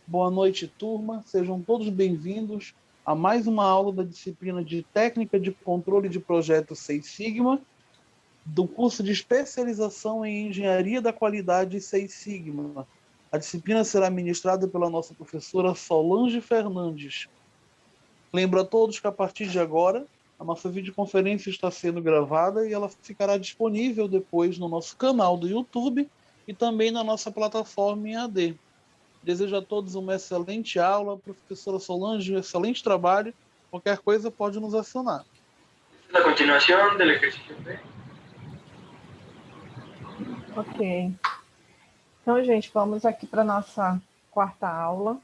Boa noite, turma. Sejam todos bem-vindos a mais uma aula da disciplina de Técnica de Controle de Projeto Seis Sigma, do curso de especialização em Engenharia da Qualidade Seis Sigma. A disciplina será ministrada pela nossa professora Solange Fernandes. Lembro a todos que a partir de agora, a nossa videoconferência está sendo gravada e ela ficará disponível depois no nosso canal do YouTube e também na nossa plataforma em AD. Desejo a todos uma excelente aula. Professora Solange, um excelente trabalho. Qualquer coisa pode nos acionar. La continuación del ejercicio B. Ok. Então, gente, vamos aqui para a nossa quarta aula.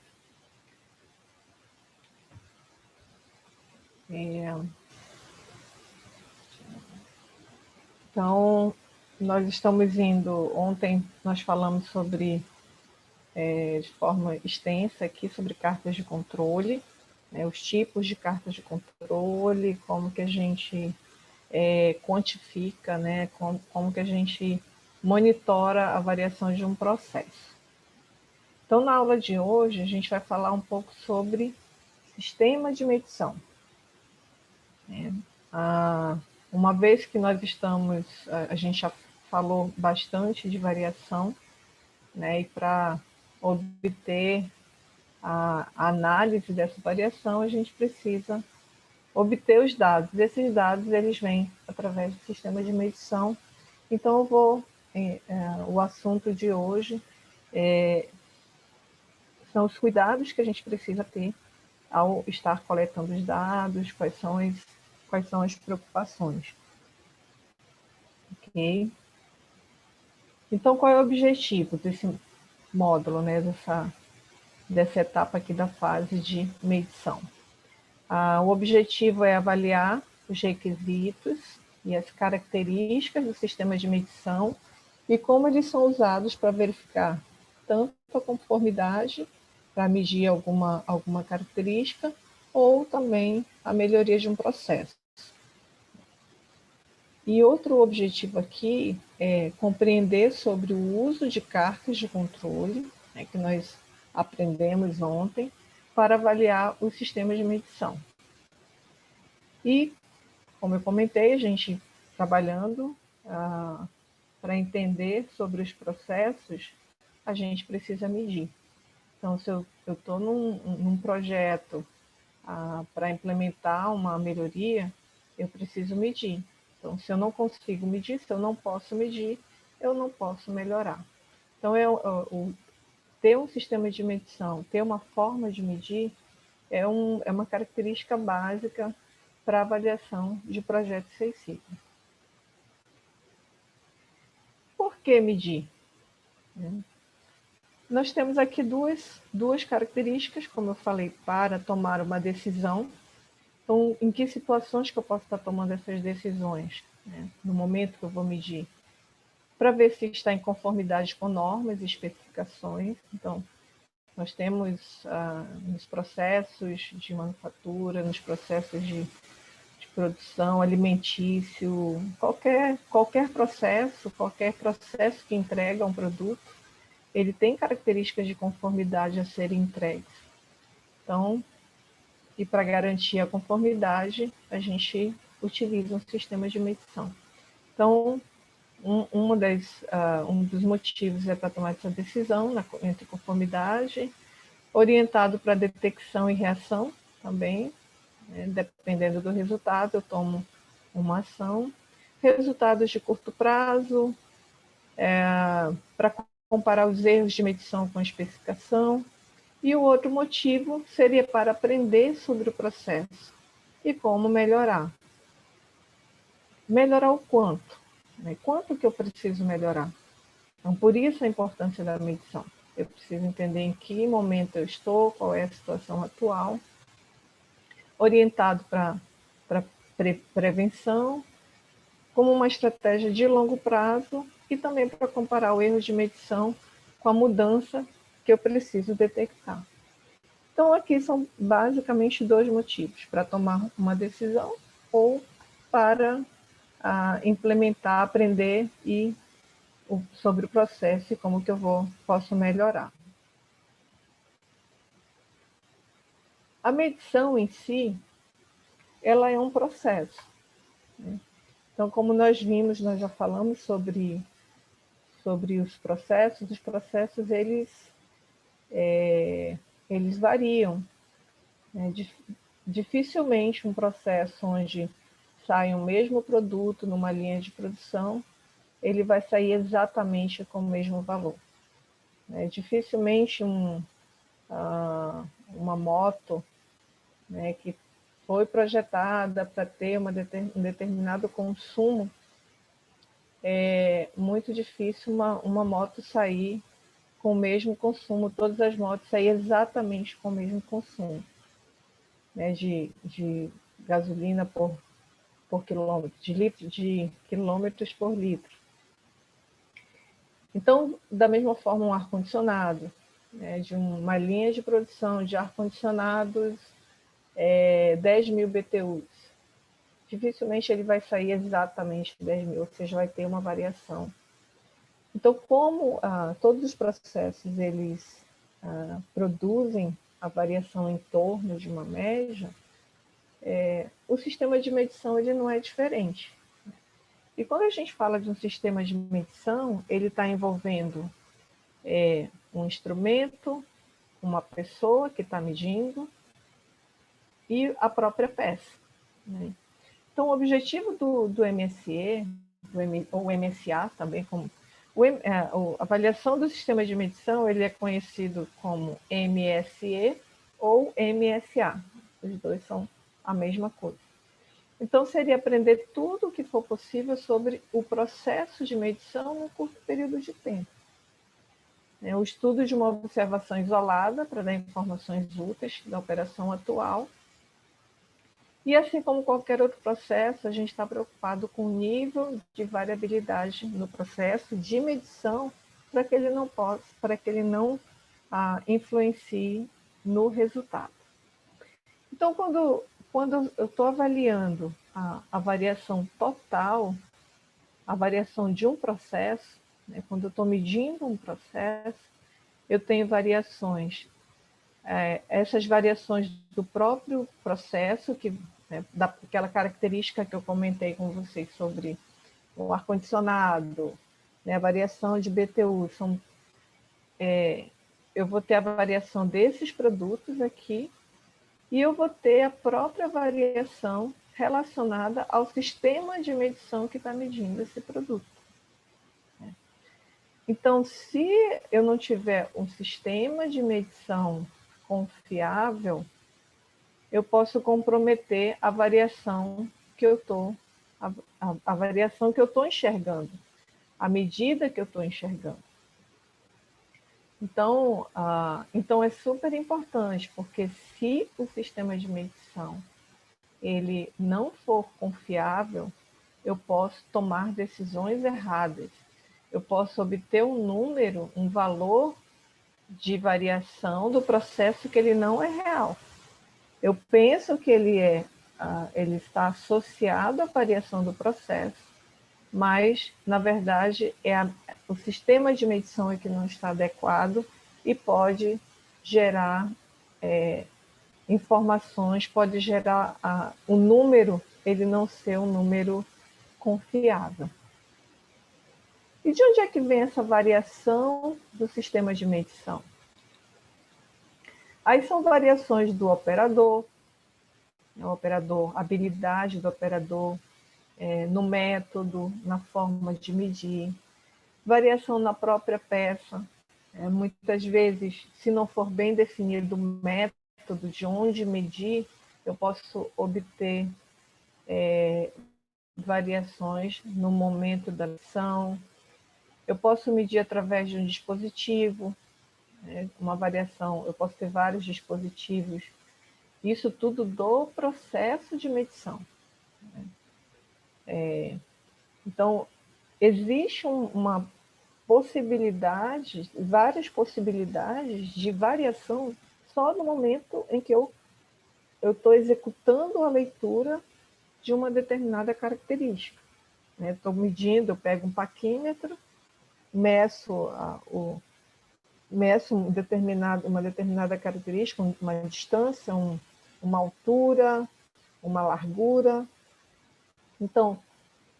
Então, nós estamos indo... Ontem nós falamos sobre, de forma extensa aqui, sobre cartas de controle, né, os tipos de cartas de controle, como que a gente quantifica, né, como que a gente monitora a variação de um processo. Então, na aula de hoje, a gente vai falar um pouco sobre sistema de medição. Uma vez que nós estamos, a gente já falou bastante de variação, né, e para obter a análise dessa variação, a gente precisa obter os dados. Esses dados, eles vêm através do sistema de medição. Então, o assunto de hoje são os cuidados que a gente precisa ter ao estar coletando os dados, quais são as preocupações. Ok? Então, qual é o objetivo desse módulo, né, dessa etapa aqui da fase de medição? O objetivo é avaliar os requisitos e as características do sistema de medição e como eles são usados para verificar tanto a conformidade, para medir alguma característica, ou também a melhoria de um processo. E outro objetivo aqui é compreender sobre o uso de cartas de controle, né, que nós aprendemos ontem, para avaliar os sistemas de medição. E, como eu comentei, a gente trabalhando para entender sobre os processos, a gente precisa medir. Então, se eu estou num projeto para implementar uma melhoria, eu preciso medir. Então, se eu não consigo medir, se eu não posso medir, eu não posso melhorar. Então, ter um sistema de medição, ter uma forma de medir, é uma característica básica para avaliação de projetos Seis Sigma. Por que medir? Nós temos aqui duas características, como eu falei, para tomar uma decisão. Então, em que situações que eu posso estar tomando essas decisões, né, no momento que eu vou medir? Para ver se está em conformidade com normas e especificações. Então, nós temos nos processos de manufatura, nos processos de produção, alimentício, qualquer processo que entrega um produto, ele tem características de conformidade a serem entregues. Então, e para garantir a conformidade, a gente utiliza um sistema de medição. Então, um dos motivos é para tomar essa decisão entre conformidade, orientado para detecção e reação também, né, dependendo do resultado, eu tomo uma ação. Resultados de curto prazo, para comparar os erros de medição com a especificação. E o outro motivo seria para aprender sobre o processo e como melhorar. Melhorar o quanto? Né? Quanto que eu preciso melhorar? Então, por isso a importância da medição. Eu preciso entender em que momento eu estou, qual é a situação atual, orientado para prevenção, como uma estratégia de longo prazo e também para comparar o erro de medição com a mudança que eu preciso detectar. Então, aqui são basicamente dois motivos, para tomar uma decisão ou para implementar, aprender sobre o processo e como que eu posso melhorar. A medição em si, ela é um processo, né? Então, como nós vimos, nós já falamos sobre os processos eles variam, né? Dificilmente um processo onde sai o mesmo produto numa linha de produção, ele vai sair exatamente com o mesmo valor, né? Dificilmente uma moto, né, que foi projetada para ter um determinado consumo, é muito difícil uma moto sair com o mesmo consumo, todas as motos saírem exatamente com o mesmo consumo, né, de gasolina por quilômetro, de quilômetros por litro. Então, da mesma forma, um ar-condicionado, né, de uma linha de produção de ar-condicionados 10.000 BTUs. Dificilmente ele vai sair exatamente 10.000, ou seja, vai ter uma variação. Então, como todos os processos eles produzem a variação em torno de uma média, o sistema de medição ele não é diferente. E quando a gente fala de um sistema de medição, ele está envolvendo um instrumento, uma pessoa que está medindo e a própria peça, né? Então, o objetivo do MSE, ou MSA também, como a avaliação do sistema de medição, ele é conhecido como MSE ou MSA. Os dois são a mesma coisa. Então, seria aprender tudo o que for possível sobre o processo de medição num curto período de tempo. O estudo de uma observação isolada para dar informações úteis da operação atual. E assim como qualquer outro processo, a gente está preocupado com o nível de variabilidade no processo de medição para que ele não influencie no resultado. Então, quando eu estou avaliando a variação total, a variação de um processo, né, quando eu estou medindo um processo, eu tenho variações, essas variações do próprio processo, daquela característica que eu comentei com vocês sobre o ar-condicionado, né, a variação de BTU, eu vou ter a variação desses produtos aqui, e eu vou ter a própria variação relacionada ao sistema de medição que está medindo esse produto. Então, se eu não tiver um sistema de medição confiável, eu posso comprometer a variação que eu estou a variação que eu estou enxergando, a medida que eu estou enxergando. Então, então é super importante, porque se o sistema de medição ele não for confiável, eu posso tomar decisões erradas. Eu posso obter um número, um valor de variação do processo que ele não é real. Eu penso que ele está associado à variação do processo, mas, na verdade, o sistema de medição é que não está adequado e pode gerar informações, pode gerar o número, ele não ser um número confiável. E de onde é que vem essa variação do sistema de medição? Aí são variações do operador, a habilidade do operador no método, na forma de medir, variação na própria peça. Muitas vezes, se não for bem definido o método de onde medir, eu posso obter variações no momento da medição. Eu posso medir através de um dispositivo, uma variação, eu posso ter vários dispositivos. Isso tudo do processo de medição. Então, existe uma possibilidade, várias possibilidades de variação só no momento em que eu estou executando a leitura de uma determinada característica. Estou medindo, eu pego um paquímetro, meço uma determinada característica, uma distância, uma altura, uma largura. Então,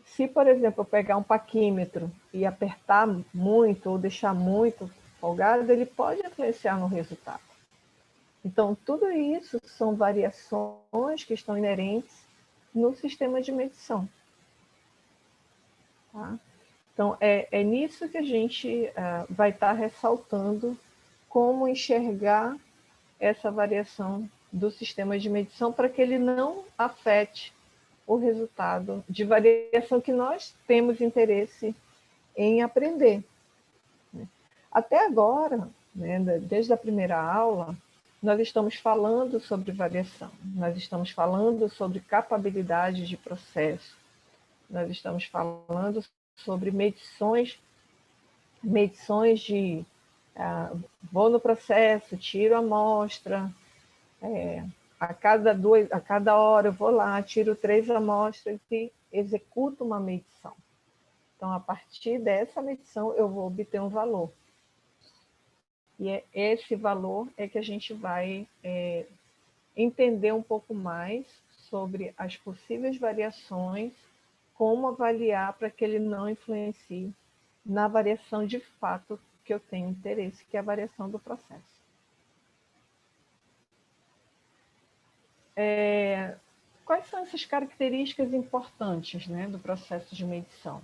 se, por exemplo, eu pegar um paquímetro e apertar muito ou deixar muito folgado, ele pode influenciar no resultado. Então, tudo isso são variações que estão inerentes no sistema de medição. Tá? Então, é nisso que a gente vai estar ressaltando como enxergar essa variação do sistema de medição para que ele não afete o resultado de variação que nós temos interesse em aprender. Até agora, né, desde a primeira aula, nós estamos falando sobre variação, nós estamos falando sobre capabilidade de processo, nós estamos falando sobre medições de vou no processo, tiro a amostra, a cada hora eu vou lá, tiro 3 amostras e executo uma medição. Então, a partir dessa medição, eu vou obter um valor. E esse valor é que a gente vai entender um pouco mais sobre as possíveis variações, como avaliar para que ele não influencie na variação de fato que eu tenho interesse, que é a variação do processo. Quais são essas características importantes, né, do processo de medição?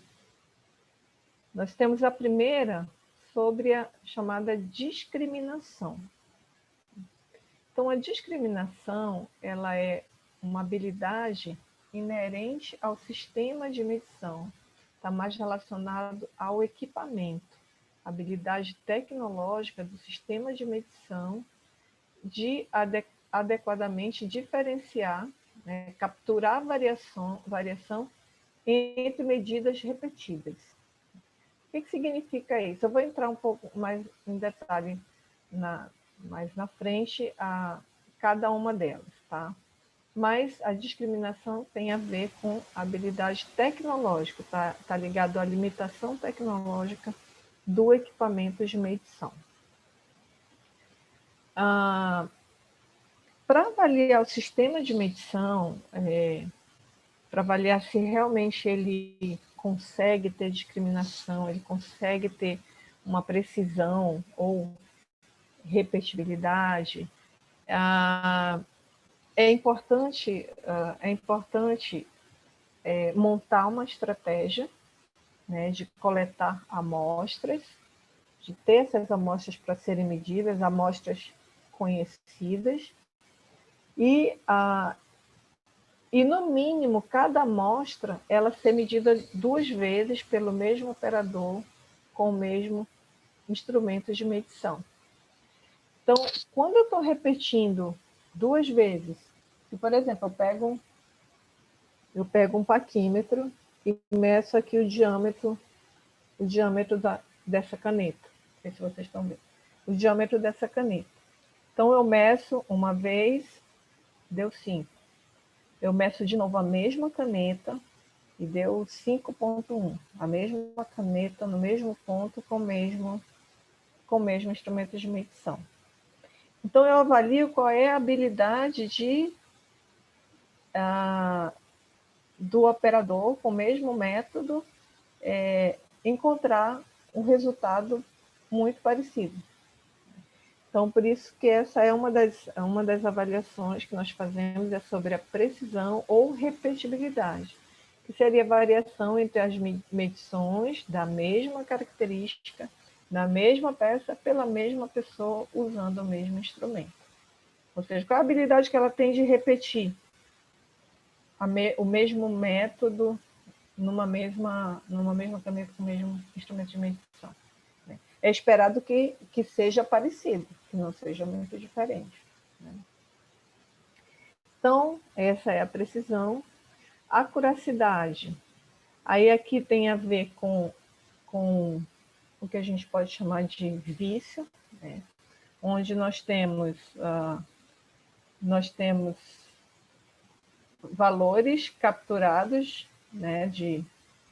Nós temos a primeira sobre a chamada discriminação. Então, a discriminação, ela é uma habilidade inerente ao sistema de medição, está mais relacionado ao equipamento, habilidade tecnológica do sistema de medição de adequadamente diferenciar, né, capturar variação entre medidas repetidas. O que significa isso? Eu vou entrar um pouco mais em detalhe mais na frente a cada uma delas, tá? Mas a discriminação tem a ver com habilidade tecnológica, tá ligado à limitação tecnológica do equipamento de medição. Para avaliar o sistema de medição, para avaliar se realmente ele consegue ter discriminação, ele consegue ter uma precisão ou repetibilidade, é importante montar uma estratégia, né, de coletar amostras, de ter essas amostras para serem medidas, amostras conhecidas, e no mínimo, cada amostra ela ser medida 2 vezes pelo mesmo operador com o mesmo instrumento de medição. Então, quando eu estou repetindo 2 vezes, se, por exemplo, eu pego um paquímetro e meço aqui o diâmetro dessa caneta. Não sei se vocês estão vendo. O diâmetro dessa caneta. Então, eu meço uma vez, deu 5. Eu meço de novo a mesma caneta e deu 5,1. A mesma caneta no mesmo ponto com o mesmo instrumento de medição. Então, eu avalio qual é a habilidade do operador, com o mesmo método, encontrar um resultado muito parecido. Então, por isso que essa é uma das avaliações que nós fazemos, é sobre a precisão ou repetibilidade, que seria a variação entre as medições da mesma característica, da mesma peça, pela mesma pessoa, usando o mesmo instrumento. Ou seja, qual a habilidade que ela tem de repetir o mesmo método numa mesma caneta com o mesmo instrumento de medição. É esperado que seja parecido, que não seja muito diferente. Então, essa é a precisão. A acuracidade, aí aqui tem a ver com o que a gente pode chamar de vício, né? Onde nós temos valores capturados, né,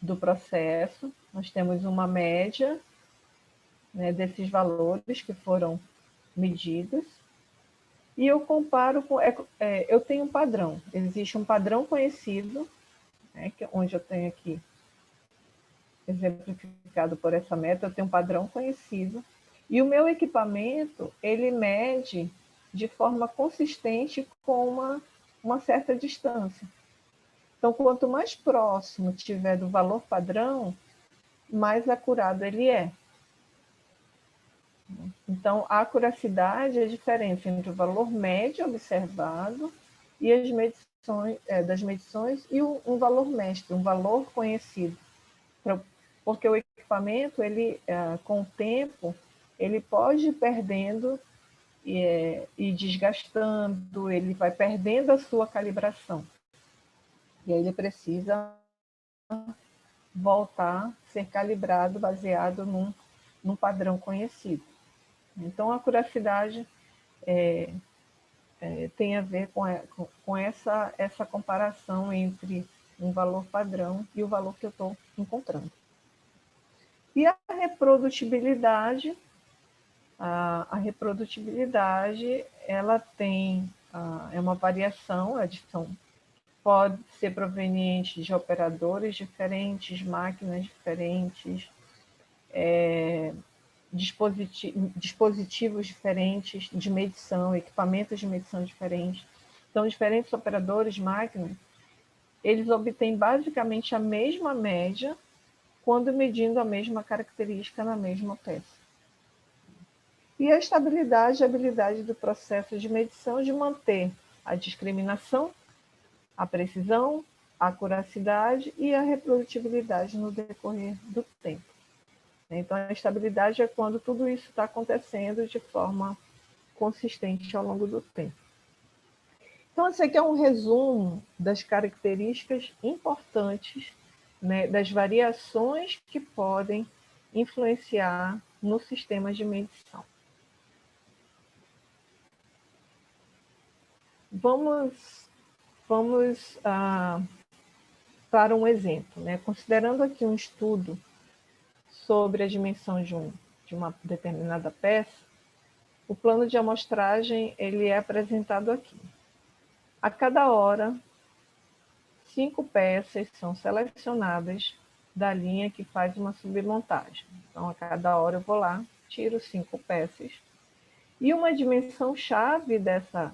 do processo, nós temos uma média, né, desses valores que foram medidos, E eu comparo com... eu tenho um padrão. Existe um padrão conhecido, né, onde eu tenho aqui, exemplificado por essa meta, eu tenho um padrão conhecido. E o meu equipamento, ele mede de forma consistente com uma certa distância. Então, quanto mais próximo tiver do valor padrão, mais acurado ele é. Então, a acuracidade é a diferença entre o valor médio observado e as medições, das medições e um valor mestre, um valor conhecido. Porque o equipamento, ele, com o tempo, ele pode ir perdendo e desgastando, ele vai perdendo a sua calibração. E aí ele precisa voltar a ser calibrado baseado num padrão conhecido. Então, a acuracidade tem a ver com essa comparação entre um valor padrão e o valor que eu estou encontrando. E a reprodutibilidade, a reprodutibilidade, ela tem é uma variação, a adição pode ser proveniente de operadores diferentes, máquinas diferentes, dispositivos diferentes de medição, equipamentos de medição diferentes. Então, diferentes operadores, máquinas, eles obtêm basicamente a mesma média quando medindo a mesma característica na mesma peça. E a estabilidade e a habilidade do processo de medição de manter a discriminação, a precisão, a acuracidade e a reprodutibilidade no decorrer do tempo. Então, a estabilidade é quando tudo isso está acontecendo de forma consistente ao longo do tempo. Então, esse aqui é um resumo das características importantes, né, das variações que podem influenciar no sistema de medição. Vamos para um exemplo, né? Considerando aqui um estudo sobre a dimensão de uma determinada peça, o plano de amostragem ele é apresentado aqui. A cada hora, 5 peças são selecionadas da linha que faz uma submontagem. Então, a cada hora eu vou lá, tiro 5 peças. E uma dimensão-chave dessa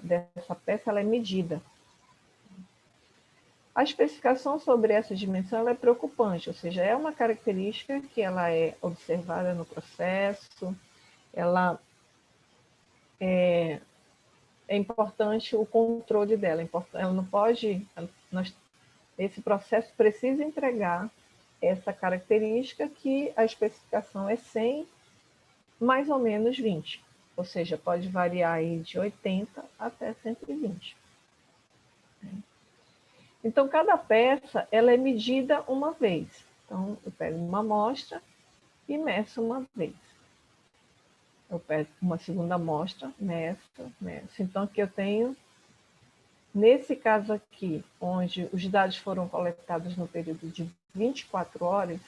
peça ela é medida. A especificação sobre essa dimensão ela é preocupante, ou seja, é uma característica que ela é observada no processo, é importante o controle dela, ela não pode, esse processo precisa entregar essa característica que a especificação é 100, mais ou menos 20, ou seja, pode variar aí de 80 até 120. Então, cada peça ela é medida uma vez. Então, eu pego uma amostra e meço uma vez. Eu pego uma segunda amostra, meço. Então, aqui eu tenho, nesse caso aqui, onde os dados foram coletados no período de 24 horas,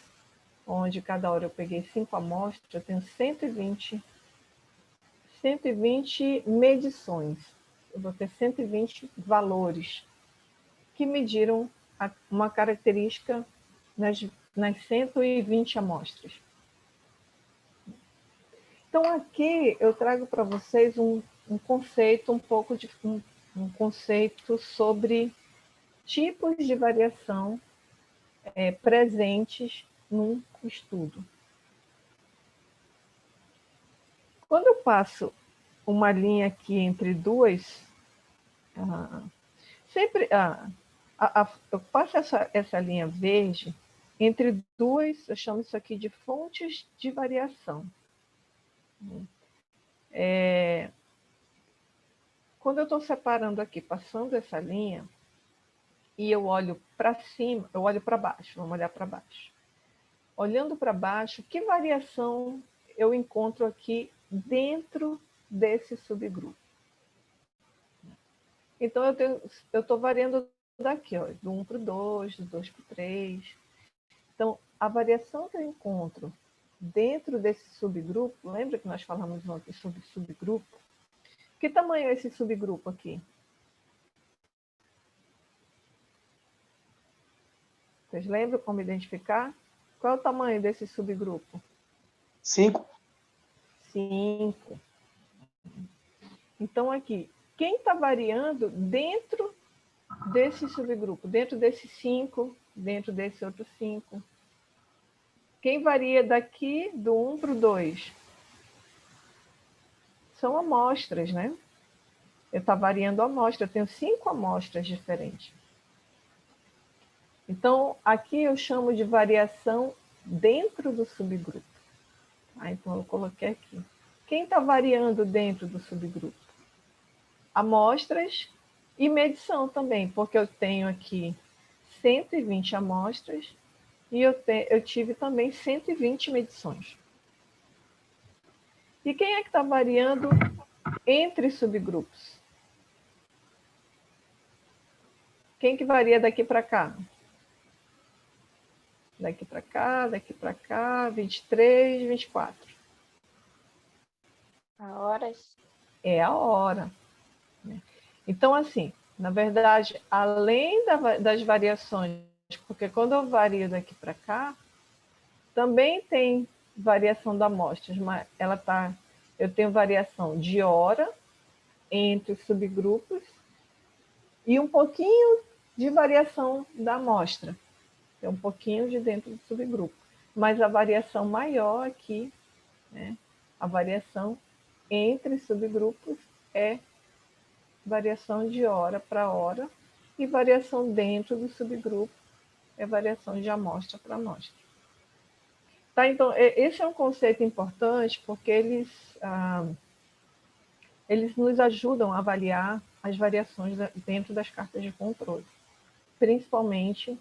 onde cada hora eu peguei 5 amostras, eu tenho 120 medições. Eu vou ter 120 valores que mediram uma característica nas 120 amostras. Então, aqui eu trago para vocês um conceito, um conceito sobre tipos de variação presentes num estudo. Quando eu passo uma linha aqui entre duas, eu passo essa linha verde entre duas, eu chamo isso aqui de fontes de variação. Quando eu estou separando aqui, passando essa linha, e eu olho para cima, eu olho para baixo, vamos olhar para baixo. Olhando para baixo, que variação eu encontro aqui dentro desse subgrupo? Então, eu estou variando daqui, ó, do 1 para o 2, do 2 para o 3. Então, a variação que eu encontro dentro desse subgrupo, lembra que nós falamos ontem sobre subgrupo? Que tamanho é esse subgrupo aqui? Vocês lembram como identificar? Qual é o tamanho desse subgrupo? 5. 5. Então, aqui, quem está variando dentro desse subgrupo? Dentro desse 5, dentro desse outro 5. Quem varia daqui do 1 para o 2? São amostras, né? Eu estou variando a amostra, eu tenho 5 amostras diferentes. Então, aqui eu chamo de variação dentro do subgrupo. Então, eu coloquei aqui. Quem está variando dentro do subgrupo? Amostras e medição também, porque eu tenho aqui 120 amostras e eu tive também 120 medições. E quem é que está variando entre subgrupos? Quem que varia daqui para cá? Daqui para cá, 23, 24. A horas. É a hora. Então, assim, na verdade, além das variações, porque quando eu vario daqui para cá, também tem variação da amostra, mas eu tenho variação de hora entre os subgrupos e um pouquinho de variação da amostra. É um pouquinho de dentro do subgrupo. Mas a variação maior aqui, né, a variação entre subgrupos é variação de hora para hora e variação dentro do subgrupo é variação de amostra para amostra. Tá, então, esse é um conceito importante porque eles nos ajudam a avaliar as variações dentro das cartas de controle, principalmente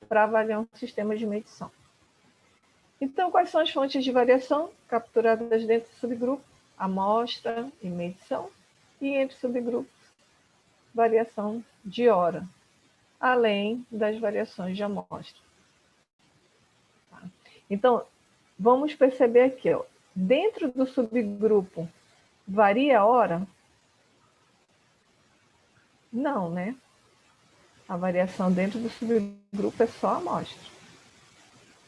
para avaliar um sistema de medição. Então, quais são as fontes de variação capturadas dentro do subgrupo? Amostra e medição, e entre subgrupos, variação de hora, além das variações de amostra. Tá? Então, vamos perceber aqui, ó, dentro do subgrupo, varia a hora? Não, né? A variação dentro do subgrupo é só a amostra.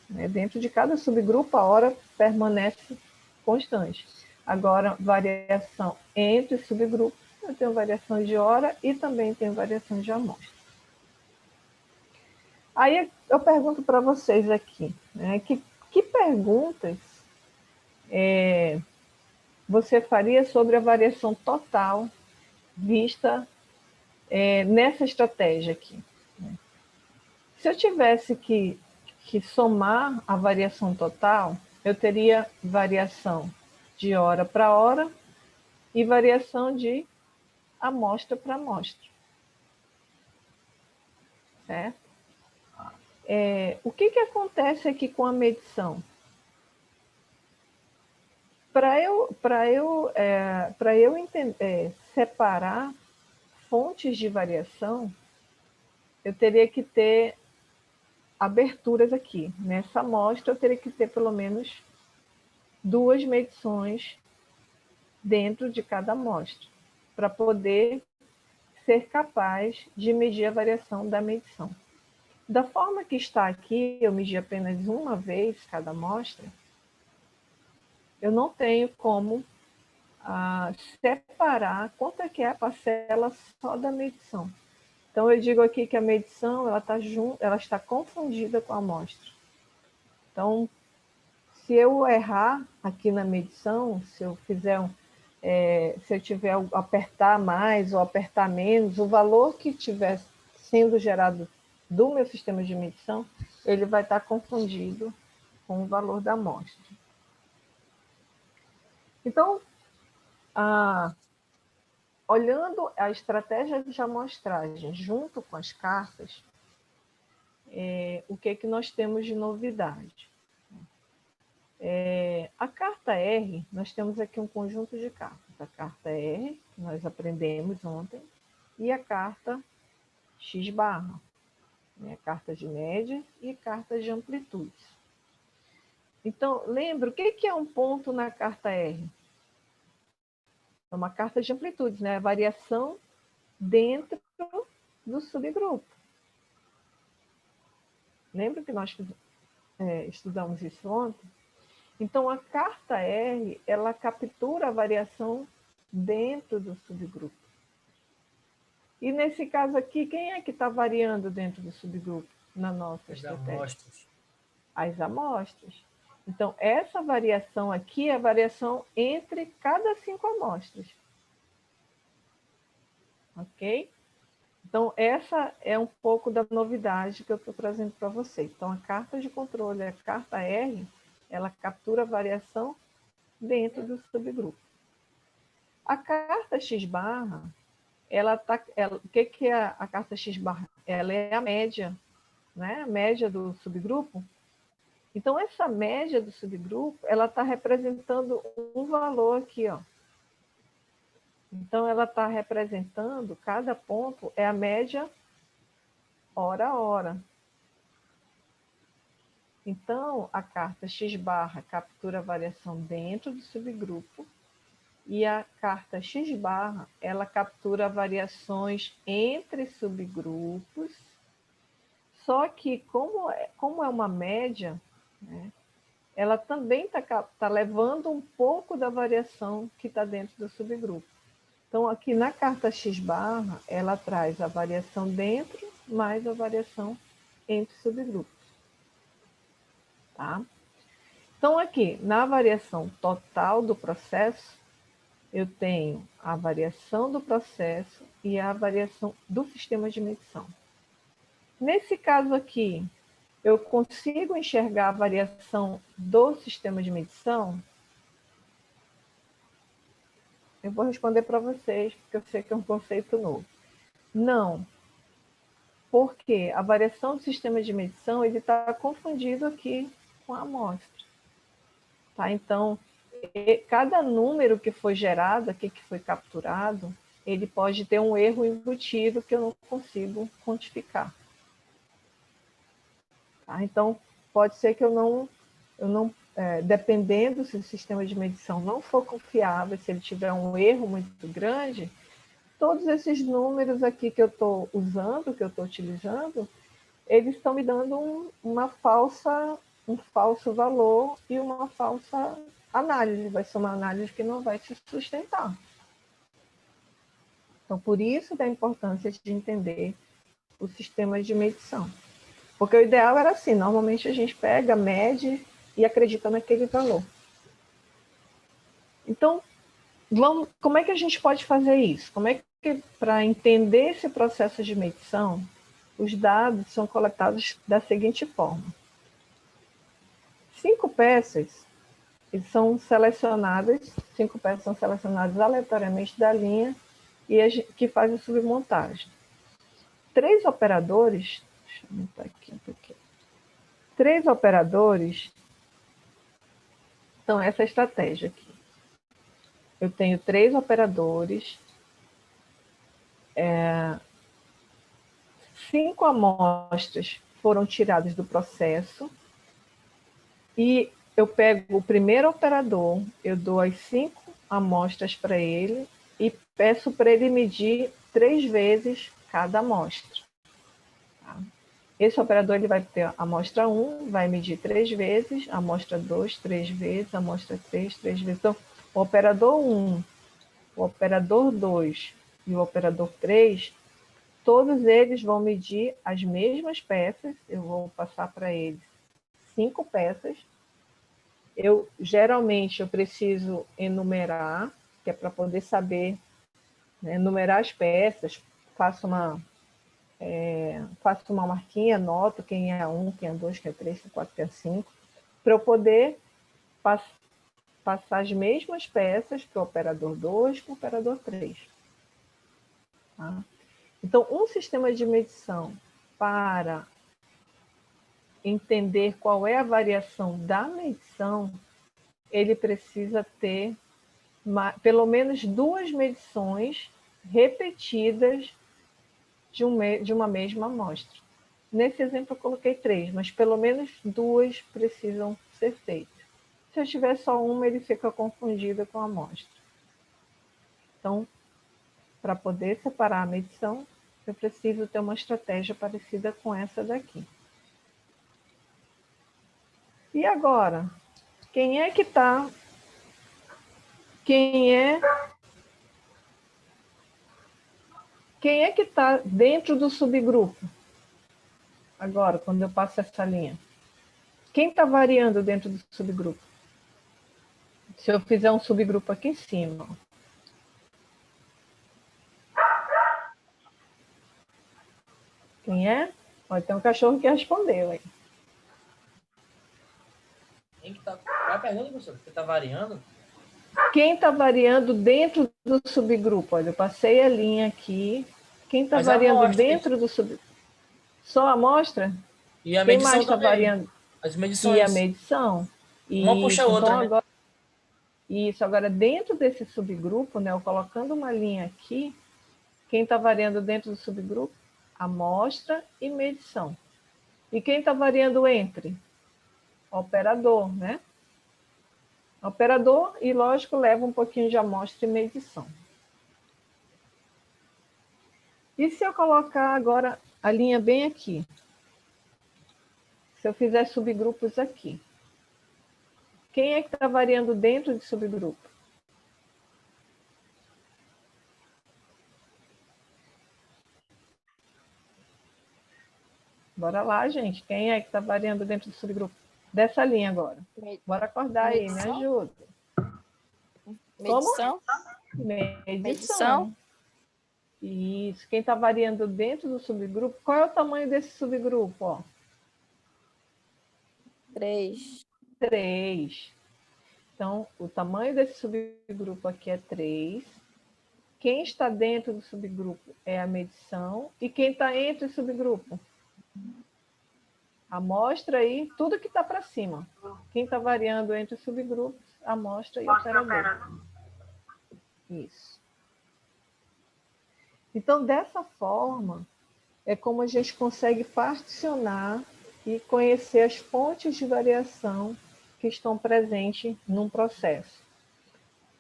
Dentro de cada subgrupo, a hora permanece constante. Agora, variação entre subgrupos, eu tenho variação de hora e também tenho variação de amostra. Aí eu pergunto para vocês aqui, né, que perguntas você faria sobre a variação total vista nessa estratégia aqui? Se eu tivesse que somar a variação total, eu teria variação de hora para hora e variação de amostra para amostra. Certo? O que acontece aqui com a medição? Para eu separar fontes de variação, eu teria que ter aberturas aqui. Nessa amostra, eu teria que ter pelo menos 2 medições dentro de cada amostra, para poder ser capaz de medir a variação da medição. Da forma que está aqui, eu medi apenas uma vez cada amostra, eu não tenho como separar quanto é que é a parcela só da medição. Então, eu digo aqui que a medição ela está confundida com a amostra. Então, se eu errar aqui na medição, se eu tiver apertar mais ou apertar menos, o valor que estiver sendo gerado do meu sistema de medição, ele vai estar confundido com o valor da amostra. Então, olhando a estratégia de amostragem junto com as cartas, o que nós temos de novidade? A carta R, nós temos aqui um conjunto de cartas. A carta R, que nós aprendemos ontem, e a carta X barra, né? Carta de média e carta de amplitudes. Então, lembra, o que é um ponto na carta R? É uma carta de amplitudes, né? A variação dentro do subgrupo. Lembra que nós estudamos isso ontem? Então, a carta R, ela captura a variação dentro do subgrupo. E nesse caso aqui, quem é que está variando dentro do subgrupo na nossa estratégia? Amostras. As amostras. Então, essa variação aqui é a variação entre cada 5 amostras. Ok? Então, essa é um pouco da novidade que eu estou trazendo para vocês. Então, a carta de controle, a carta R, ela captura a variação dentro do subgrupo. A carta X-barra, o que é a carta X-barra? Ela é a média, né? A média do subgrupo. Então, essa média do subgrupo, ela está representando um valor aqui, ó. Então, ela está representando, cada ponto é a média hora a hora. Então, a carta X-barra captura a variação dentro do subgrupo e a carta X-barra, ela captura variações entre subgrupos, só que como é uma média, né, ela também está levando um pouco da variação que está dentro do subgrupo. Então, aqui na carta X-barra, ela traz a variação dentro mais a variação entre subgrupos. Tá? Então, aqui, na variação total do processo, eu tenho a variação do processo e a variação do sistema de medição. Nesse caso aqui, eu consigo enxergar a variação do sistema de medição? Eu vou responder para vocês, porque eu sei que é um conceito novo. Não, porque a variação do sistema de medição ele está confundido aqui com a amostra. Tá? Então, cada número que foi gerado aqui, que foi capturado, ele pode ter um erro embutido que eu não consigo quantificar. Tá? Então, pode ser que eu não dependendo se o sistema de medição não for confiável, se ele tiver um erro muito grande, todos esses números aqui que eu estou usando, que eu estou utilizando, eles estão me dando um falso valor e uma falsa análise. Vai ser uma análise que não vai se sustentar. Então, por isso da importância de entender os sistemas de medição. Porque o ideal era assim, normalmente a gente pega, mede e acredita naquele valor. Então, como é que a gente pode fazer isso? Como é que, para entender esse processo de medição, os dados são coletados da seguinte forma. 5 peças são selecionadas, 5 peças são selecionadas aleatoriamente da linha e que faz a submontagem. 3 operadores, deixa eu aumentar aqui um pouquinho. 3 operadores são essa estratégia aqui. Eu tenho 3 operadores, 5 amostras foram tiradas do processo e eu pego o primeiro operador, eu dou as 5 amostras para ele e peço para ele medir 3 vezes cada amostra. Tá? Esse operador ele vai ter a amostra 1, vai medir 3 vezes, a amostra 2, 3 vezes, a amostra 3, 3 vezes. Então, o operador 1, o operador 2 e o operador 3, todos eles vão medir as mesmas peças, eu vou passar para eles 5 peças. Geralmente, eu preciso enumerar, que é para poder saber, né, enumerar as peças, faço uma marquinha, anoto quem é 1, quem é 2, quem é 3, quem é 4, quem é 5, para eu poder passar as mesmas peças para o operador 2 e para o operador 3. Tá? Então, um sistema de medição para entender qual é a variação da medição, ele precisa ter pelo menos 2 medições repetidas de uma mesma amostra. Nesse exemplo eu coloquei 3, mas pelo menos 2 precisam ser feitas. Se eu tiver só uma, ele fica confundido com a amostra. Então, para poder separar a medição, eu preciso ter uma estratégia parecida com essa daqui. E agora, quem é que está... Quem é que está dentro do subgrupo? Agora, quando eu passo essa linha. Quem está variando dentro do subgrupo? Se eu fizer um subgrupo aqui em cima. Quem é? Ó, tem um cachorro que respondeu aí. Quem que tá... Qual é a pergunta, professor? Você está variando? Quem está variando dentro do subgrupo? Olha, eu passei a linha aqui. Quem está variando dentro do subgrupo? Só a amostra? E a Quem medição mais está também. variando? As medições. E a medição? Uma puxa a outra, então, né? agora, isso, agora dentro desse subgrupo, né, eu colocando uma linha aqui, quem está variando dentro do subgrupo? Amostra e medição. E quem está variando entre? Operador, né? Operador, e lógico, leva um pouquinho de amostra e medição. E se eu colocar agora a linha bem aqui? Se eu fizer subgrupos aqui. Quem é que está variando dentro de subgrupo? Bora lá, gente. Quem é que está variando dentro do subgrupo? Dessa linha agora. Bora acordar aí, me ajuda. Medição? Como? Medição. Isso. Quem está variando dentro do subgrupo, qual é o tamanho desse subgrupo? Ó? 3. 3. Então, o tamanho desse subgrupo aqui é 3. Quem está dentro do subgrupo é a medição. E quem está entre o subgrupo? Amostra aí, tudo que está para cima. Quem está variando entre os subgrupos, amostra e operador. Isso. Então, dessa forma, é como a gente consegue particionar e conhecer as fontes de variação que estão presentes num processo.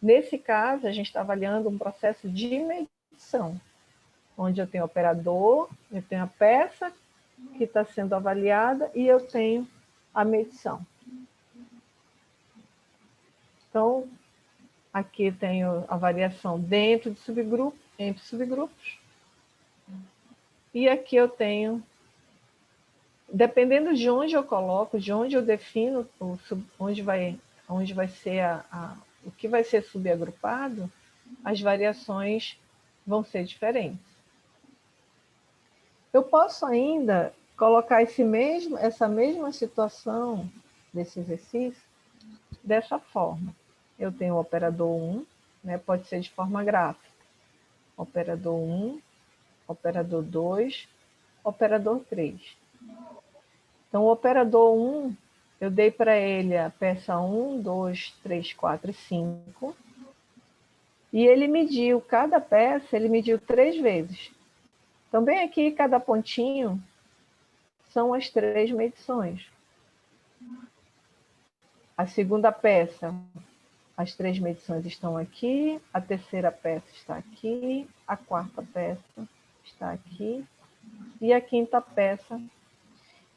Nesse caso, a gente está avaliando um processo de medição, onde eu tenho o operador, eu tenho a peça que está sendo avaliada e eu tenho a medição. Então, aqui tenho a variação dentro de subgrupo, entre subgrupos. E aqui eu tenho, dependendo de onde eu coloco, de onde eu defino, onde vai ser o que vai ser subagrupado, as variações vão ser diferentes. Eu posso ainda colocar essa mesma situação desse exercício dessa forma. Eu tenho o operador 1, né, pode ser de forma gráfica. Operador 1, operador 2, operador 3. Então, o operador 1, eu dei para ele a peça 1, 2, 3, 4 e 5. E ele mediu cada peça, ele mediu 3 vezes. Então, bem aqui, cada pontinho são as 3 medições. A segunda peça, as 3 medições estão aqui, a terceira peça está aqui, a quarta peça está aqui e a quinta peça.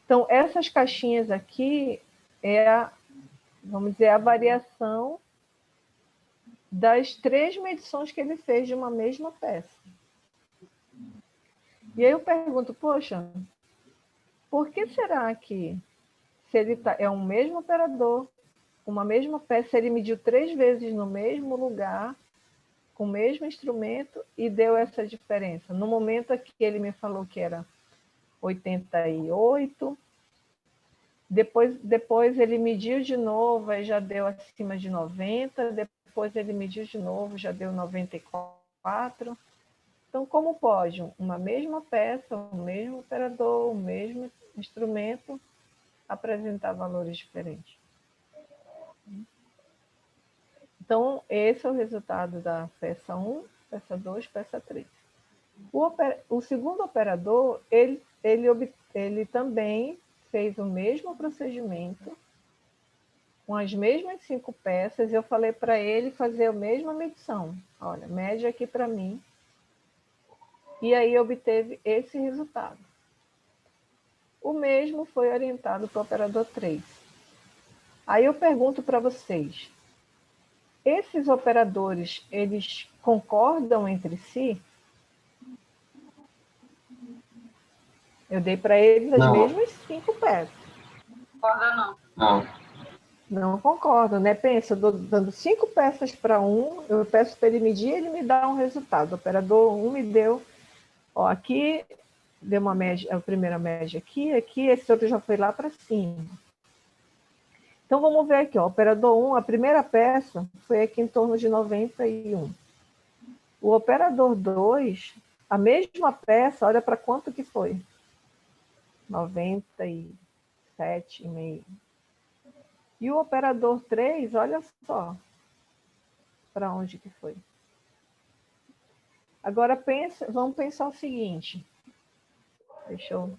Então, essas caixinhas aqui vamos dizer, a variação das 3 medições que ele fez de uma mesma peça. E aí eu pergunto, poxa, por que será que, se ele é um mesmo operador, uma mesma peça, ele mediu 3 vezes no mesmo lugar, com o mesmo instrumento, e deu essa diferença? No momento aqui ele me falou que era 88, depois ele mediu de novo, aí já deu acima de 90, depois ele mediu de novo, já deu 94. Então, como pode uma mesma peça, o mesmo operador, o mesmo instrumento, apresentar valores diferentes? Então, esse é o resultado da peça 1, peça 2, peça 3. O segundo operador, ele também fez o mesmo procedimento, com as mesmas 5 peças, eu falei para ele fazer a mesma medição. Olha, mede aqui para mim. E aí obteve esse resultado. O mesmo foi orientado para o operador 3. Aí eu pergunto para vocês, esses operadores, eles concordam entre si? Eu dei para eles as mesmas 5 peças. Concorda não? Não. Não concordam, né? Pensa, eu estou dando 5 peças para um, eu peço para ele medir, ele me dá um resultado. O operador 1 me deu, ó, aqui deu uma média, a primeira média aqui, esse outro já foi lá para cima. Então, vamos ver aqui, ó, operador 1, a primeira peça foi aqui em torno de 91. O operador 2, a mesma peça, olha para quanto que foi? 97,5. E o operador 3, olha só para onde que foi. Agora, vamos pensar o seguinte. Deixa eu...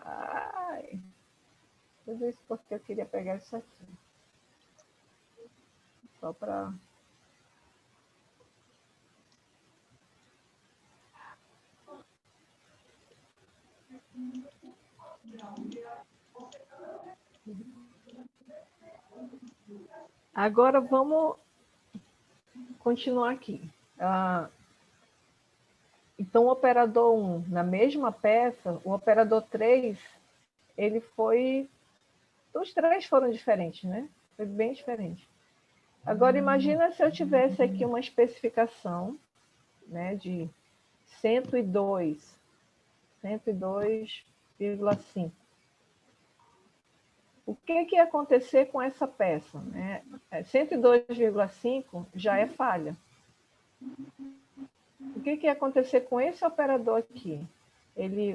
Ai, tudo isso porque eu queria pegar isso aqui. Só para... Agora vamos continuar aqui. Então, o operador 1, na mesma peça, o operador 3, ele foi... Os 3 foram diferentes, né? Foi bem diferente. Agora, imagina se eu tivesse aqui uma especificação, né, de 102,5. O que ia acontecer com essa peça? Né? 102,5 já é falha. O que ia acontecer com esse operador aqui?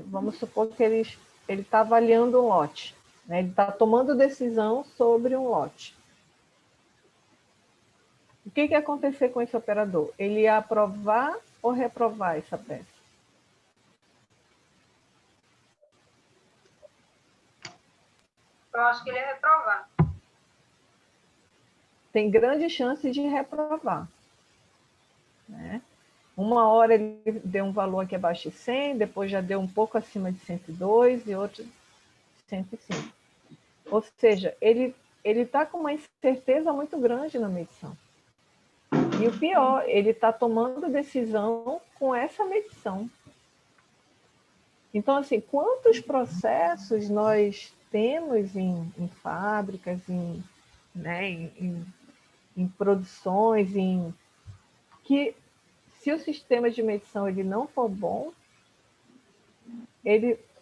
Vamos supor que ele está avaliando um lote, né? Ele está tomando decisão sobre um lote. O que ia acontecer com esse operador? Ele ia aprovar ou reprovar essa peça? Eu acho que ele ia reprovar. Tem grande chance de reprovar, né? Uma hora ele deu um valor aqui abaixo de 100, depois já deu um pouco acima de 102 e outro 105. Ou seja, ele está com uma incerteza muito grande na medição. E o pior, ele está tomando decisão com essa medição. Então, assim, quantos processos nós temos em fábricas, né, em produções, que se o sistema de medição ele não for bom,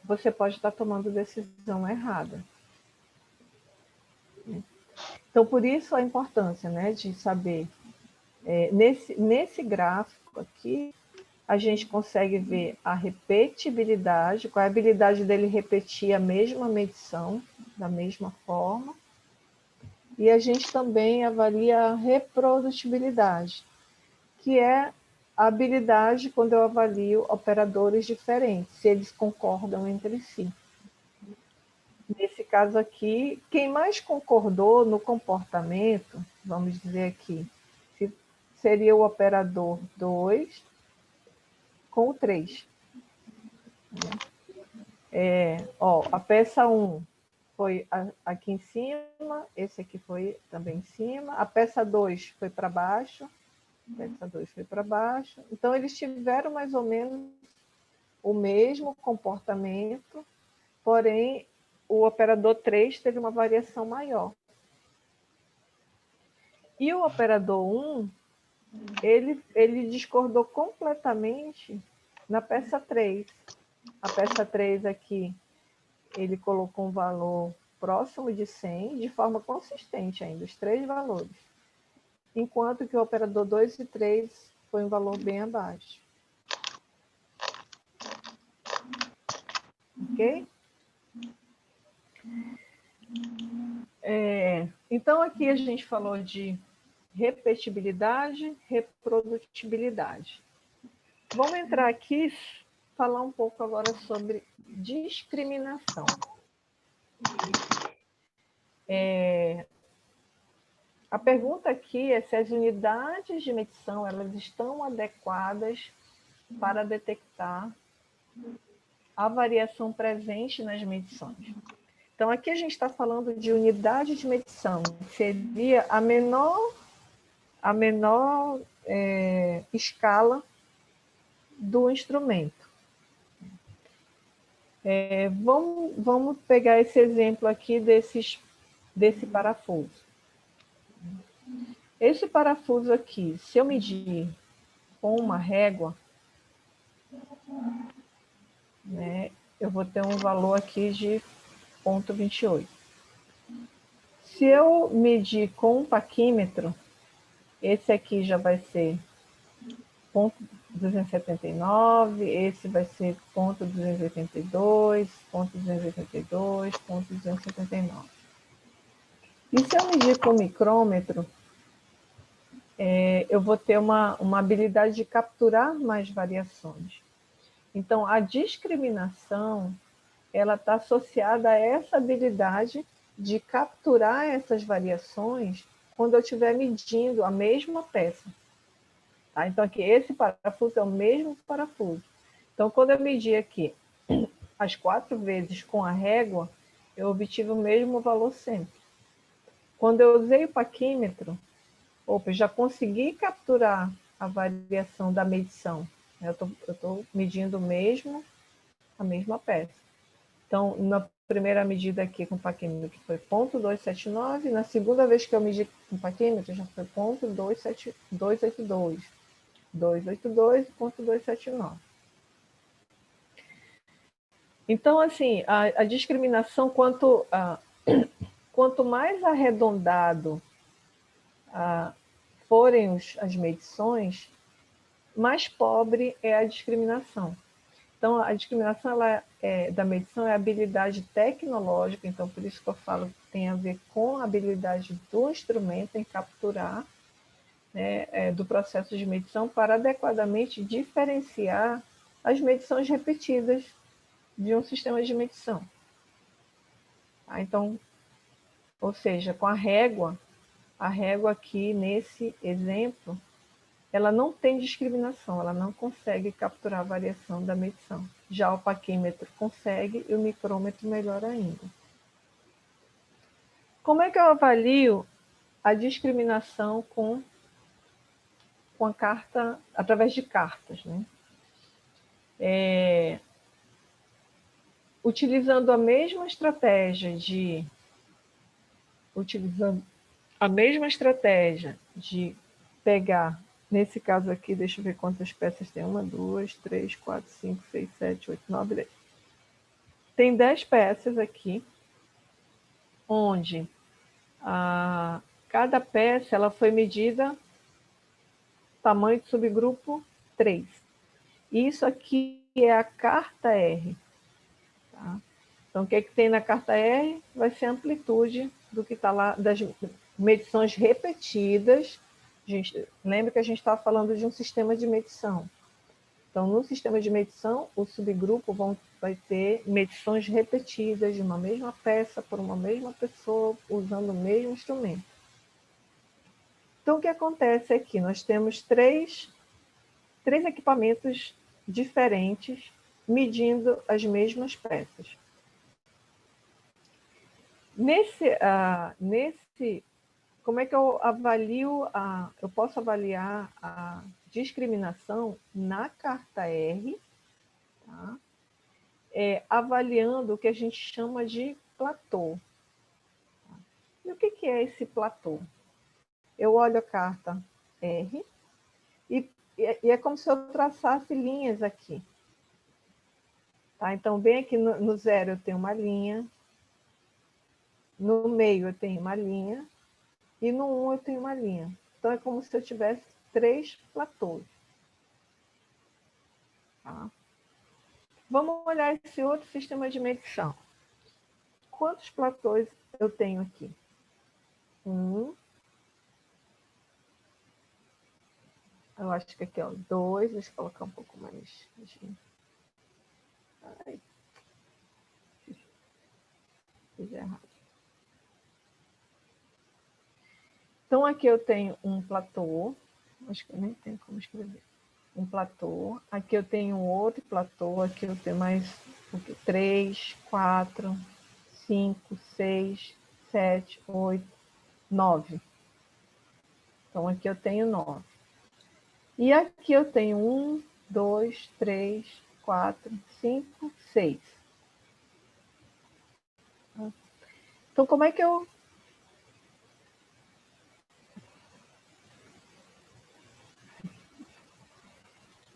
você pode estar tomando decisão errada. Então, por isso a importância, né, de saber, nesse gráfico aqui, a gente consegue ver a repetibilidade, qual é a habilidade dele repetir a mesma medição, da mesma forma, e a gente também avalia a reprodutibilidade, que é a habilidade quando eu avalio operadores diferentes, se eles concordam entre si. Nesse caso aqui, quem mais concordou no comportamento, vamos dizer aqui, seria o operador 2 com o 3. A peça 1 foi aqui em cima, esse aqui foi também em cima, a peça 2 foi para baixo, peça 2 foi para baixo. Então, eles tiveram mais ou menos o mesmo comportamento, porém, o operador 3 teve uma variação maior. E o operador 1, ele discordou completamente na peça 3. A peça 3 aqui, ele colocou um valor próximo de 100, de forma consistente ainda, os 3 valores. Enquanto que o operador 2 e 3 foi um valor bem abaixo. Ok? Então, aqui a gente falou de repetibilidade, reprodutibilidade. Vamos entrar aqui, falar um pouco agora sobre discriminação. A pergunta aqui é se as unidades de medição elas estão adequadas para detectar a variação presente nas medições. Então, aqui a gente está falando de unidade de medição, seria a menor escala do instrumento. Vamos pegar esse exemplo aqui desse parafuso. Esse parafuso aqui, se eu medir com uma régua, né, eu vou ter um valor aqui de 0,28. Se eu medir com um paquímetro, esse aqui já vai ser 0,279, esse vai ser 0,282, 0,282, 0,279. E se eu medir com micrômetro, eu vou ter uma habilidade de capturar mais variações. Então, a discriminação ela está associada a essa habilidade de capturar essas variações quando eu estiver medindo a mesma peça. Tá? Então, aqui, esse parafuso é o mesmo parafuso. Então, quando eu medir aqui as 4 vezes com a régua, eu obtive o mesmo valor sempre. Quando eu usei o paquímetro, eu já consegui capturar a variação da medição. Eu estou medindo a mesma peça. Então, na primeira medida aqui com o paquímetro foi 0,279, na segunda vez que eu medi com o paquímetro já foi 0,282, 282 e 0,279. Então, assim, a discriminação, quanto mais arredondado forem as medições, mais pobre é a discriminação. Então, a discriminação da medição é a habilidade tecnológica, então, por isso que eu falo que tem a ver com a habilidade do instrumento em capturar, né, do processo de medição para adequadamente diferenciar as medições repetidas de um sistema de medição. Tá? Então, ou seja, com a régua aqui nesse exemplo, ela não tem discriminação, ela não consegue capturar a variação da medição. Já o paquímetro consegue e o micrômetro melhor ainda. Como é que eu avalio a discriminação com a carta, através de cartas, né? Utilizando a mesma estratégia de pegar, nesse caso aqui, deixa eu ver quantas peças tem. 1, 2, 3, 4, 5, 6, 7, 8, 9, 10. Tem 10 peças aqui, onde cada peça ela foi medida tamanho de subgrupo 3. Isso aqui é a carta R. Tá? Então, o que tem na carta R vai ser a amplitude do que está lá, das medições repetidas. Lembra que a gente estava falando de um sistema de medição. Então, no sistema de medição, o subgrupo vai ter medições repetidas de uma mesma peça por uma mesma pessoa, usando o mesmo instrumento. Então, o que acontece aqui? Nós temos três equipamentos diferentes medindo as mesmas peças. Como é que eu avalio eu posso avaliar a discriminação na carta R, tá? Avaliando o que a gente chama de platô. E o que é esse platô? Eu olho a carta R e é como se eu traçasse linhas aqui. Tá? Então, bem aqui no 0 eu tenho uma linha, no meio eu tenho uma linha, e no 1 eu tenho uma linha. Então, é como se eu tivesse 3 platôs. Tá? Vamos olhar esse outro sistema de medição. Quantos platôs eu tenho aqui? 1. Eu acho que aqui é o 2. Deixa eu colocar um pouco mais. Ai. Fiz errado. Então, aqui eu tenho um platô, acho que eu nem tenho como escrever. Um platô, aqui eu tenho outro platô, aqui eu tenho mais 3, 4, 5, 6, 7, 8, 9. Então, aqui eu tenho 9. E aqui eu tenho 1, 2, 3, 4, 5, 6. Então, como é que eu...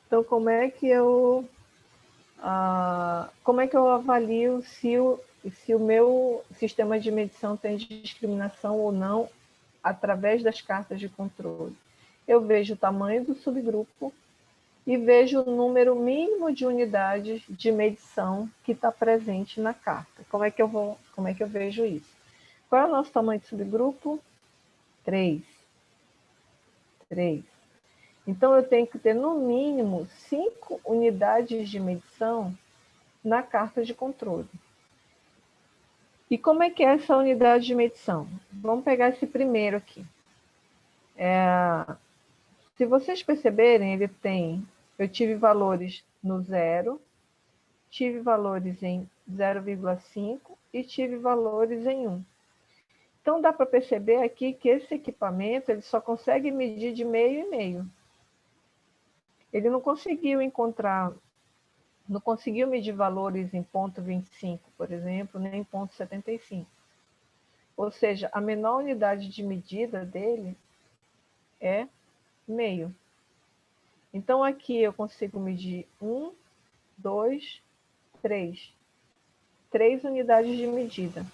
Então, como é que eu avalio se o meu sistema de medição tem discriminação ou não através das cartas de controle? Eu vejo o tamanho do subgrupo e vejo o número mínimo de unidades de medição que está presente na carta. Como é que eu vejo isso? Qual é o nosso tamanho de subgrupo? 3. 3. Então, eu tenho que ter, no mínimo, 5 unidades de medição na carta de controle. E como é que é essa unidade de medição? Vamos pegar esse primeiro aqui. Se vocês perceberem, eu tive valores no 0, tive valores em 0,5 e tive valores em 1. Então, dá para perceber aqui que esse equipamento ele só consegue medir de meio e meio. Ele não conseguiu medir valores em 0,25, por exemplo, nem em 0,75. Ou seja, a menor unidade de medida dele é meio. Então, aqui eu consigo medir 1, 2, 3. 3 unidades de medida.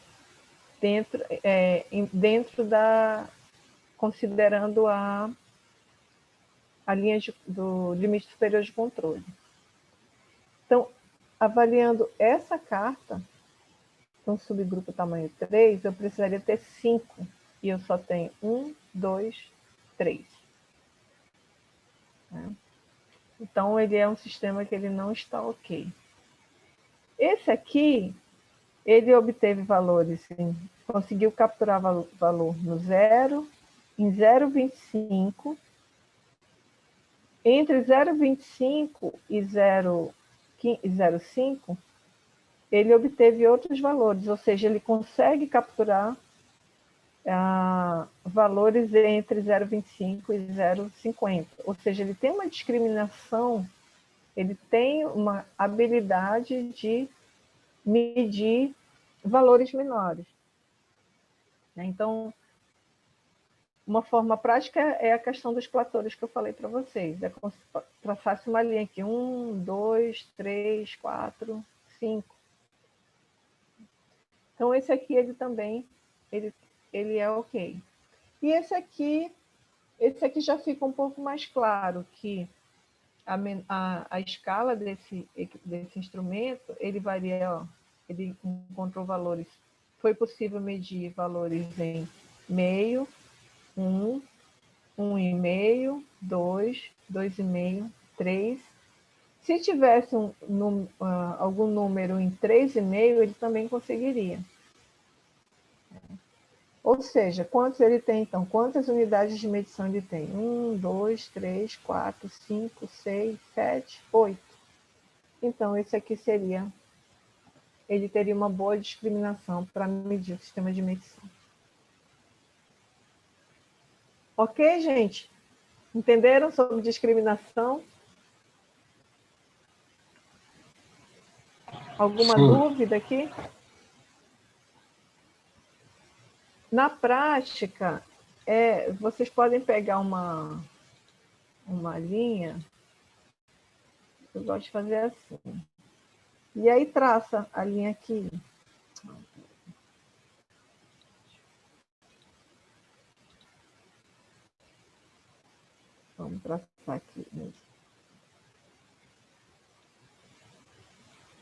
Considerando a linha do limite superior de controle. Então, avaliando essa carta, um subgrupo tamanho 3, eu precisaria ter 5. E eu só tenho 1, 2, 3. Então, ele é um sistema que ele não está ok. Esse aqui, ele obteve valores, conseguiu capturar valor no 0, em 0,25, entre 0,25 e 0,5, ele obteve outros valores, ou seja, ele consegue capturar valores entre 0,25 e 0,50. Ou seja, ele tem uma discriminação, ele tem uma habilidade de medir valores menores. Então, uma forma prática é a questão dos platores que eu falei para vocês. É como se traçasse uma linha aqui, 1, 2, 3, 4, 5. Então, esse aqui, ele também, ele é ok. E esse aqui já fica um pouco mais claro que a escala desse instrumento, ele varia, ele encontrou valores, foi possível medir valores em meio, 1, 1,5, 2, 2,5, 3. Se tivesse algum número em 3,5, ele também conseguiria. Ou seja, quantos ele tem, então? Quantas unidades de medição ele tem? 1, 2, 3, 4, 5, 6, 7, 8. Então, esse aqui ele teria uma boa discriminação para medir o sistema de medição. Ok, gente? Entenderam sobre discriminação? Alguma dúvida aqui? Na prática, vocês podem pegar uma linha, eu gosto de fazer assim, e aí traça a linha aqui. Vamos traçar aqui mesmo.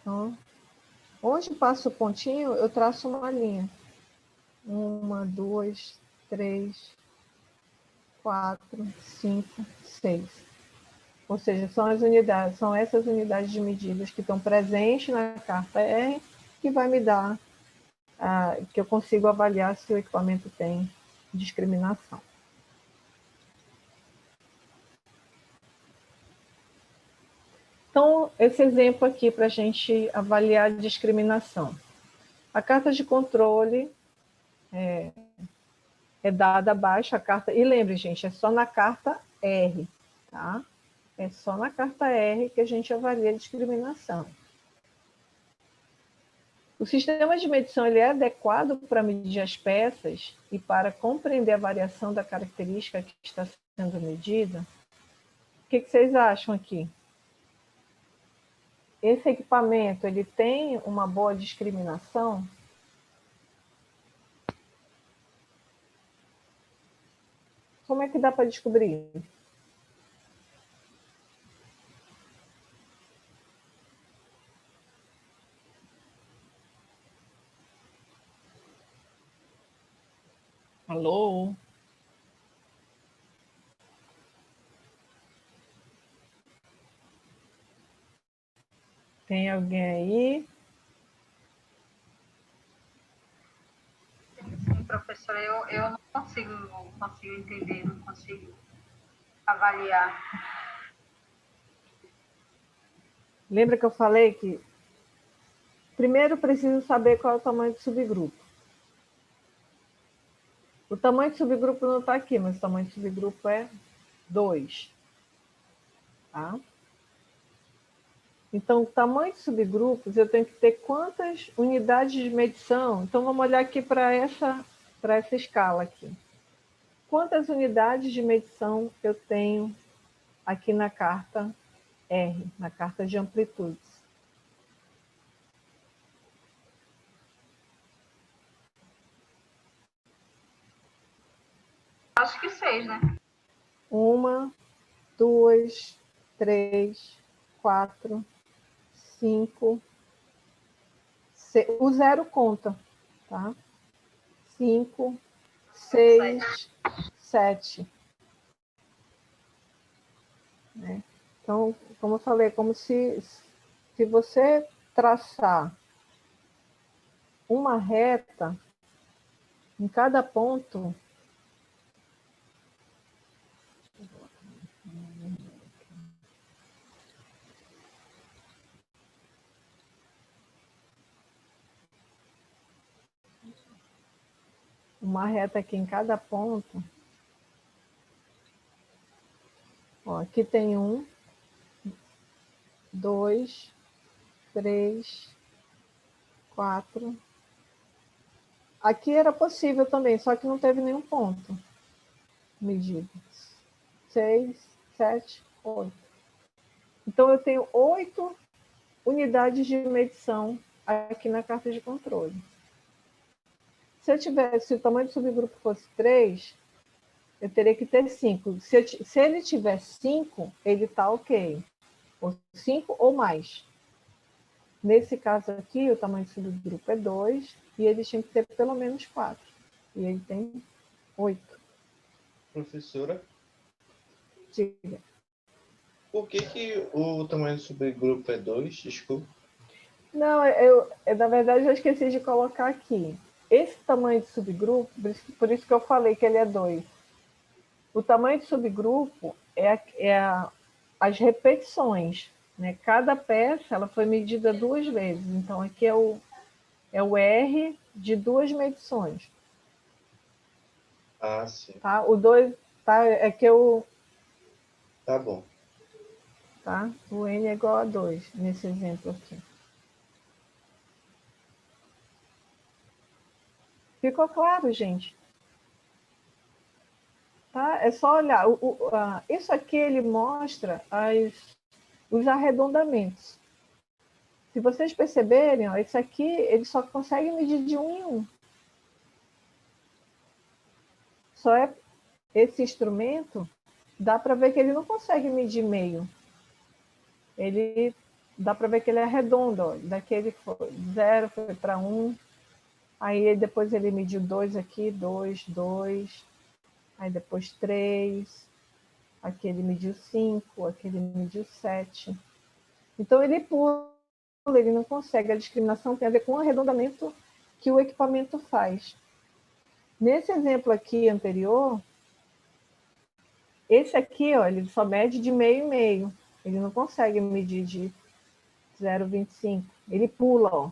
Então, onde passa o pontinho, eu traço uma linha. 1, 2, 3, 4, 5, 6. Ou seja, são essas unidades de medidas que estão presentes na carta R que vai me dar, que eu consigo avaliar se o equipamento tem discriminação. Então, esse exemplo aqui para a gente avaliar a discriminação. A carta de controle é dada abaixo, a carta... E lembre, gente, é só na carta R, tá? É só na carta R que a gente avalia a discriminação. O sistema de medição ele é adequado para medir as peças e para compreender a variação da característica que está sendo medida? O que vocês acham aqui? Esse equipamento ele tem uma boa discriminação? Como é que dá para descobrir? Alô? Tem alguém aí? Sim, professora, eu não consigo entender, não consigo avaliar. Lembra que eu falei que primeiro preciso saber qual é o tamanho do subgrupo. O tamanho do subgrupo não está aqui, mas o tamanho do subgrupo é 2. Tá? Então, o tamanho de subgrupos, eu tenho que ter quantas unidades de medição? Então, vamos olhar aqui para essa escala aqui. Quantas unidades de medição eu tenho aqui na carta R, na carta de amplitudes? Acho que 6, né? 1, 2, 3, 4, 5, 6. O zero conta, tá? 5, 6, 7. Né? Então, como eu falei, é como se você traçar uma reta em cada ponto. Uma reta aqui em cada ponto. Ó, aqui tem 1, 2, 3, 4. Aqui era possível também, só que não teve nenhum ponto medido. 6, 7, 8. Então, eu tenho 8 unidades de medição aqui na carta de controle. Se o tamanho do subgrupo fosse 3, eu teria que ter 5. Se ele tiver 5, ele está ok. Ou 5 ou mais. Nesse caso aqui, o tamanho do subgrupo é 2, e ele tinha que ter pelo menos 4. E ele tem 8. Professora, Diga. por que o tamanho do subgrupo é 2? Desculpa. Não, na verdade, eu esqueci de colocar aqui. Esse tamanho de subgrupo, por isso que eu falei que ele é 2. O tamanho de subgrupo as repetições. Né? Cada peça ela foi medida 2 vezes. Então, aqui é o R de 2 medições. Ah, sim. Tá? O 2, tá? É que Tá bom. Tá? O N é igual a 2, nesse exemplo aqui. Ficou claro, gente? Tá? É só olhar. Isso aqui ele mostra os arredondamentos. Se vocês perceberem, ó, esse aqui ele só consegue medir de 1 em 1. Só é esse instrumento, dá para ver que ele não consegue medir meio. Ele dá para ver que ele é redondo. Ó. Daqui ele foi 0, foi para 1. Aí depois ele mediu 2 aqui, 2, 2. Aí depois 3. Aqui ele mediu 5, aqui ele mediu 7. Então ele pula, ele não consegue. A discriminação tem a ver com o arredondamento que o equipamento faz. Nesse exemplo aqui anterior, esse aqui, ó, ele só mede de meio em meio. Ele não consegue medir de 0,25. Ele pula, ó.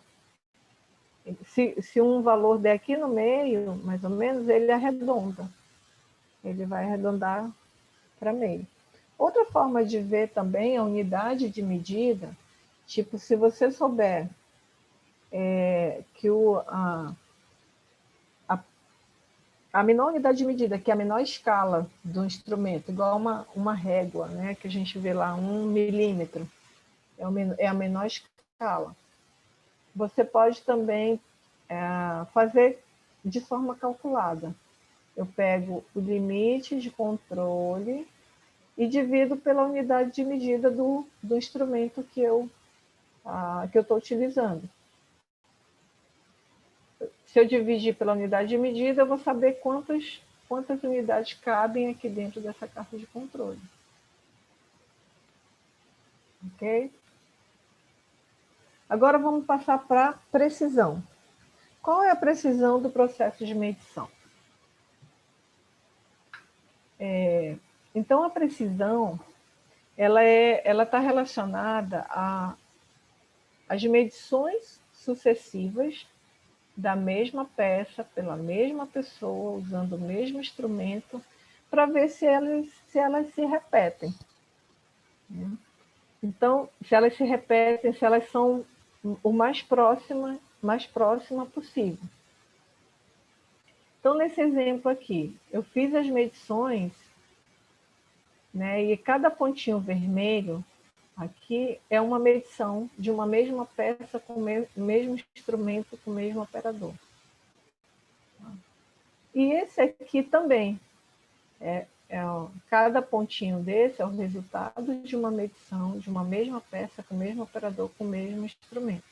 Se um valor der aqui no meio, mais ou menos, ele arredonda. Ele vai arredondar para meio. Outra forma de ver também a unidade de medida, tipo, se você souber que a menor unidade de medida, que é a menor escala do instrumento, igual uma régua, né, que a gente vê lá, 1 milímetro, é a menor escala. Você pode também fazer de forma calculada. Eu pego o limite de controle e divido pela unidade de medida do instrumento que eu estou utilizando. Se eu dividir pela unidade de medida, eu vou saber quantas unidades cabem aqui dentro dessa carta de controle. Ok? Agora vamos passar para precisão. Qual é a precisão do processo de medição? Então, a precisão ela está relacionada às medições sucessivas da mesma peça, pela mesma pessoa, usando o mesmo instrumento, para ver se elas se repetem. Então, se elas se repetem, se elas são o mais próxima possível. Então, nesse exemplo aqui, eu fiz as medições, né, e cada pontinho vermelho aqui é uma medição de uma mesma peça com o mesmo instrumento, com o mesmo operador. E esse aqui também, cada pontinho desse é o resultado de uma medição de uma mesma peça com o mesmo operador, com o mesmo instrumento.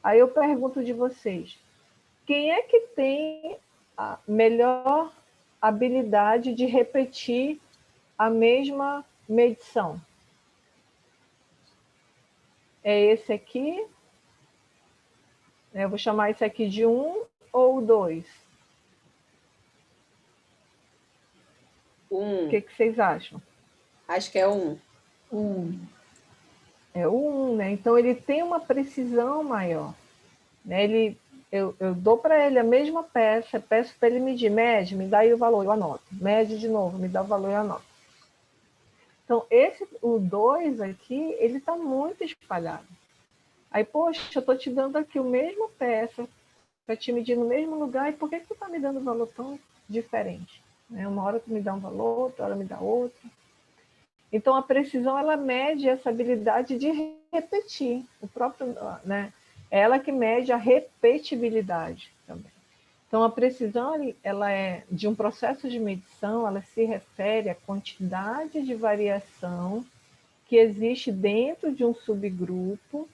Aí eu pergunto de vocês, quem é que tem a melhor habilidade de repetir a mesma medição? É esse aqui? Eu vou chamar esse aqui de 1 ou 2? O que vocês acham? Acho que é 1. É o 1, né? Então, ele tem uma precisão maior. Né? Eu dou para ele a mesma peça, peço para ele medir, mede, me dá aí o valor, eu anoto. Mede de novo, me dá o valor, eu anoto. Então, o 2 aqui, ele está muito espalhado. Aí, poxa, eu estou te dando aqui a mesma peça, para te medir no mesmo lugar, e por que tu está me dando um valor tão diferente? Né? Uma hora tu me dá um valor, outra hora me dá outro. Então, a precisão, ela mede essa habilidade de repetir. O próprio, né? É ela que mede a repetibilidade também. Então, a precisão, ela é de um processo de medição, ela se refere à quantidade de variação que existe dentro de um subgrupo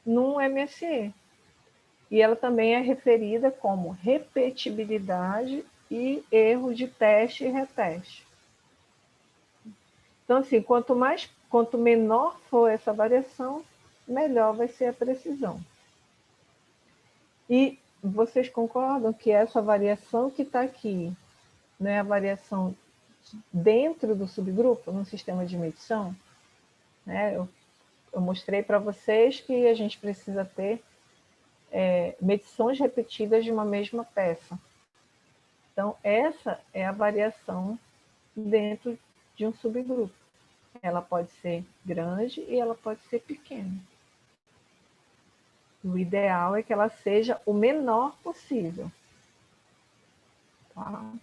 num MSE. E ela também é referida como repetibilidade e erro de teste e reteste. Então, assim, quanto menor for essa variação, melhor vai ser a precisão. E vocês concordam que essa variação que está aqui, né, a variação dentro do subgrupo, no sistema de medição, né, eu mostrei para vocês que a gente precisa ter medições repetidas de uma mesma peça. Então, essa é a variação dentro de um subgrupo. Ela pode ser grande e ela pode ser pequena. O ideal é que ela seja o menor possível. Tá?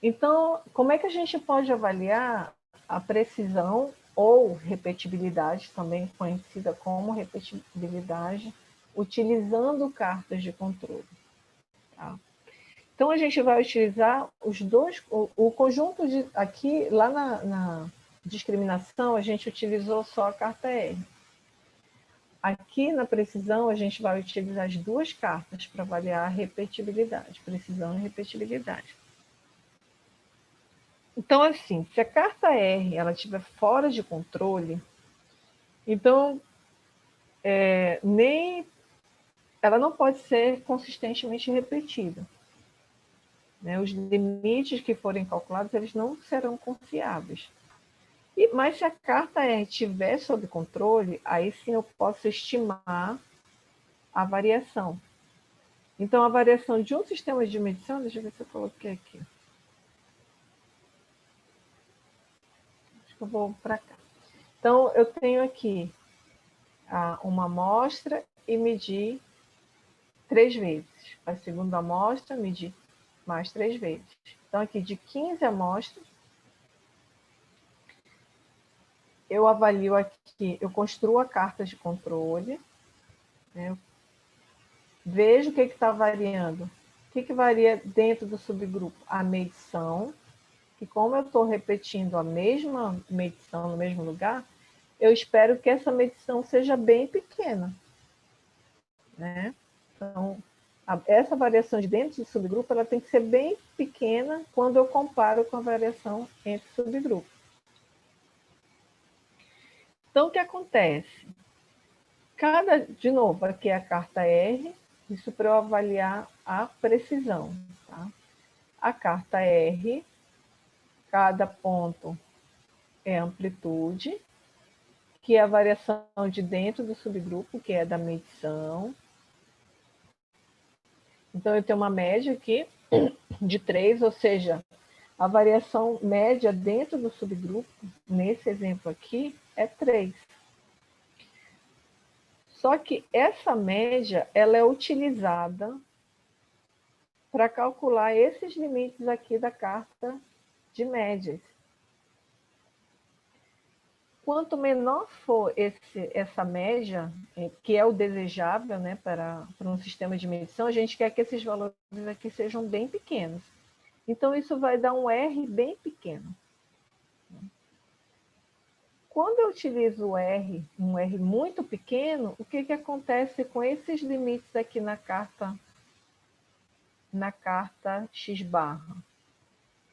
Então, como é que a gente pode avaliar a precisão ou repetibilidade, também conhecida como repetibilidade, utilizando cartas de controle? Tá? Então, a gente vai utilizar os dois, o conjunto aqui, lá na discriminação, a gente utilizou só a carta R. Aqui na precisão, a gente vai utilizar as duas cartas para avaliar a repetibilidade, precisão e repetibilidade. Então, assim, se a carta R ela estiver fora de controle, então ela não pode ser consistentemente repetida. Né? Os limites que forem calculados, eles não serão confiáveis. Mas se a carta R estiver sob controle, aí sim eu posso estimar a variação. Então, a variação de um sistema de medição, deixa eu ver se eu coloquei aqui. Acho que eu vou para cá. Então, eu tenho aqui uma amostra e medir 3 vezes. A segunda amostra, medir mais 3 vezes. Então, aqui de 15 amostras, eu avalio aqui, eu construo a carta de controle, né? Vejo o que está variando. O que varia dentro do subgrupo? A medição, que como eu estou repetindo a mesma medição no mesmo lugar, eu espero que essa medição seja bem pequena, né? Então, essa variação de dentro do subgrupo ela tem que ser bem pequena quando eu comparo com a variação entre subgrupos. Então, o que acontece? De novo, aqui é a carta R, isso para eu avaliar a precisão. Tá? A carta R, cada ponto é amplitude, que é a variação de dentro do subgrupo, que é da medição. Então, eu tenho uma média aqui de 3, ou seja, a variação média dentro do subgrupo, nesse exemplo aqui, é 3. Só que essa média ela é utilizada para calcular esses limites aqui da carta de médias. Quanto menor for essa média, que é o desejável, né, para um sistema de medição, a gente quer que esses valores aqui sejam bem pequenos. Então, isso vai dar um R bem pequeno. Quando eu utilizo um R muito pequeno, o que acontece com esses limites aqui na carta X barra?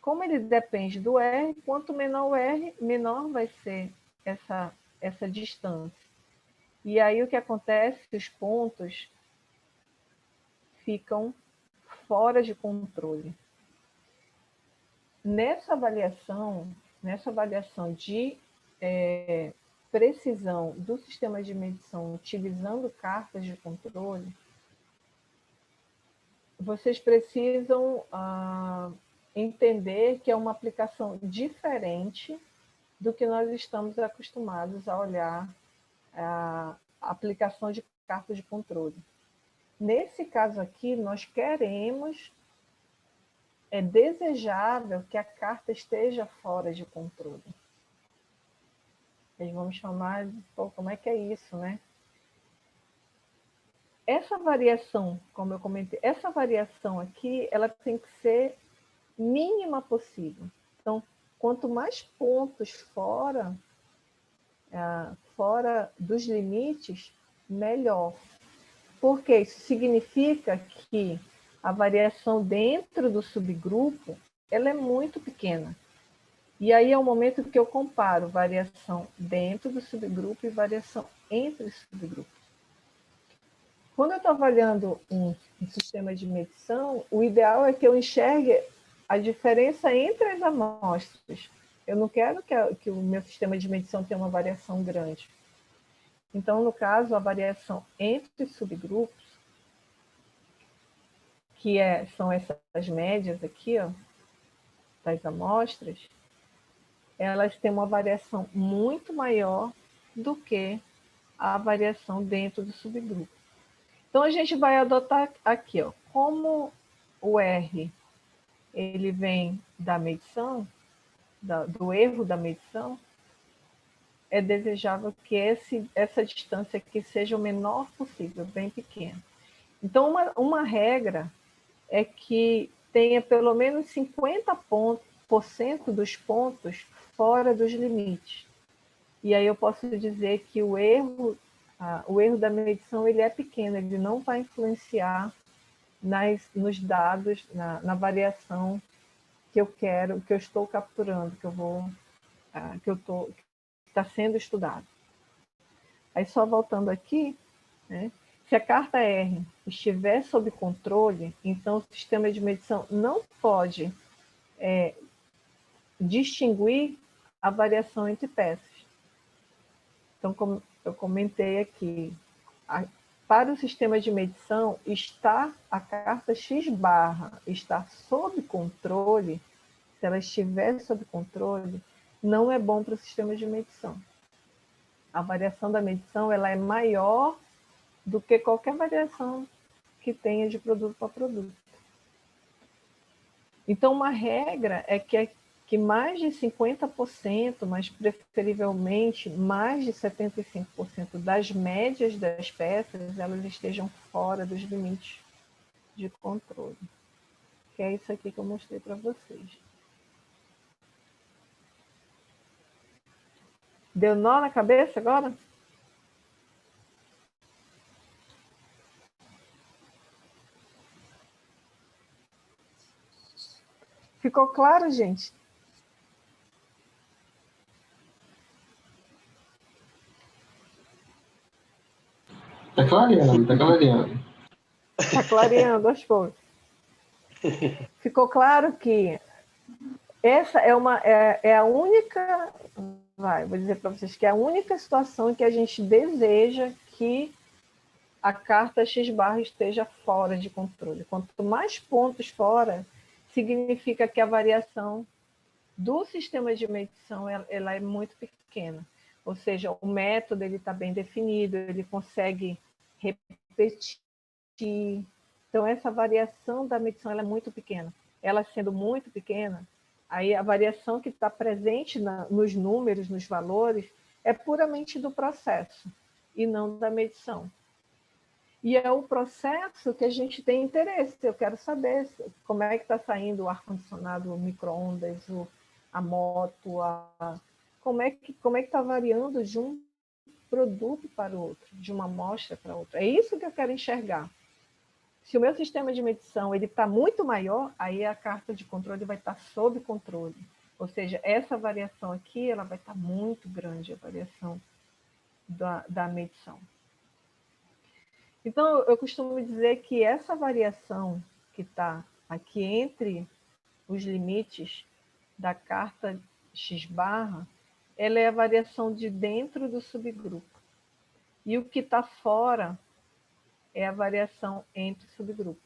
Como ele depende do R, quanto menor o R, menor vai ser essa distância. E aí o que acontece? Os pontos ficam fora de controle. Nessa avaliação de precisão do sistema de medição utilizando cartas de controle, vocês precisam entender que é uma aplicação diferente do que nós estamos acostumados a olhar a aplicação de cartas de controle. Nesse caso aqui, nós queremos, é desejável que a carta esteja fora de controle. Nós vamos chamar de, como é que é isso, né? Essa variação, como eu comentei, essa variação aqui, ela tem que ser mínima possível. Então, quanto mais pontos fora dos limites, melhor. Porque isso significa que a variação dentro do subgrupo ela é muito pequena. E aí é o momento que eu comparo variação dentro do subgrupo e variação entre os subgrupos. Quando eu estou avaliando um sistema de medição, o ideal é que eu enxergue a diferença entre as amostras. Eu não quero que o meu sistema de medição tenha uma variação grande. Então, no caso, a variação entre os subgrupos, que são essas médias aqui, ó, das amostras, elas têm uma variação muito maior do que a variação dentro do subgrupo. Então, a gente vai adotar aqui, ó, como o R ele vem da medição, do erro da medição, é desejável que essa distância aqui seja o menor possível, bem pequena. Então, uma regra é que tenha pelo menos 50% dos pontos fora dos limites. E aí eu posso dizer que o erro da medição ele é pequeno, ele não vai influenciar nos dados, na variação que eu estou capturando, que está sendo estudado. Aí só voltando aqui, né? Se a carta R estiver sob controle, então o sistema de medição não pode distinguir a variação entre peças. Então, como eu comentei aqui, para o sistema de medição, a carta X-barra estar sob controle, se ela estiver sob controle, não é bom para o sistema de medição. A variação da medição ela é maior do que qualquer variação que tenha de produto para produto. Então, uma regra é que mais de 50%, mas preferivelmente mais de 75% das médias das peças, elas estejam fora dos limites de controle. Que é isso aqui que eu mostrei para vocês. Deu nó na cabeça agora? Ficou claro, gente? Tá clareando, tá clareando. Está clareando aos poucos. Ficou claro que essa é a única, vou dizer para vocês que é a única situação em que a gente deseja que a carta X-barra esteja fora de controle. Quanto mais pontos fora, significa que a variação do sistema de medição ela é muito pequena. Ou seja, o método está bem definido, ele consegue repetir. Então, essa variação da medição ela é muito pequena. Ela sendo muito pequena, aí a variação que está presente nos números, nos valores, é puramente do processo e não da medição. E é o processo que a gente tem interesse. Eu quero saber como é que está saindo o ar-condicionado, o micro-ondas, a moto, como é que está variando de um produto para o outro, de uma amostra para outra. É isso que eu quero enxergar. Se o meu sistema de medição está muito maior, aí a carta de controle vai estar sob controle. Ou seja, essa variação aqui ela vai estar muito grande, a variação da medição. Então, eu costumo dizer que essa variação que está aqui entre os limites da carta X-barra, ela é a variação de dentro do subgrupo. E o que está fora é a variação entre subgrupos.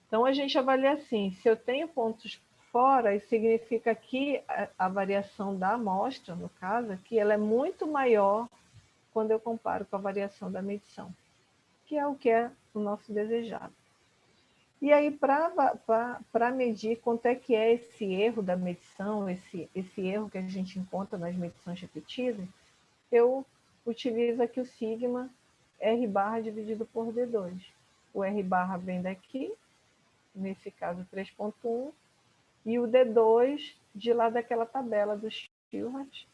Então, a gente avalia assim, se eu tenho pontos fora, isso significa que a variação da amostra, no caso aqui, ela é muito maior quando eu comparo com a variação da medição, que é o nosso desejado. E aí, para medir quanto é que é esse erro da medição, esse erro que a gente encontra nas medições repetidas, eu utilizo aqui o sigma R barra dividido por D2. O R barra vem daqui, nesse caso 3.1, e o D2 de lá daquela tabela dos Shillhart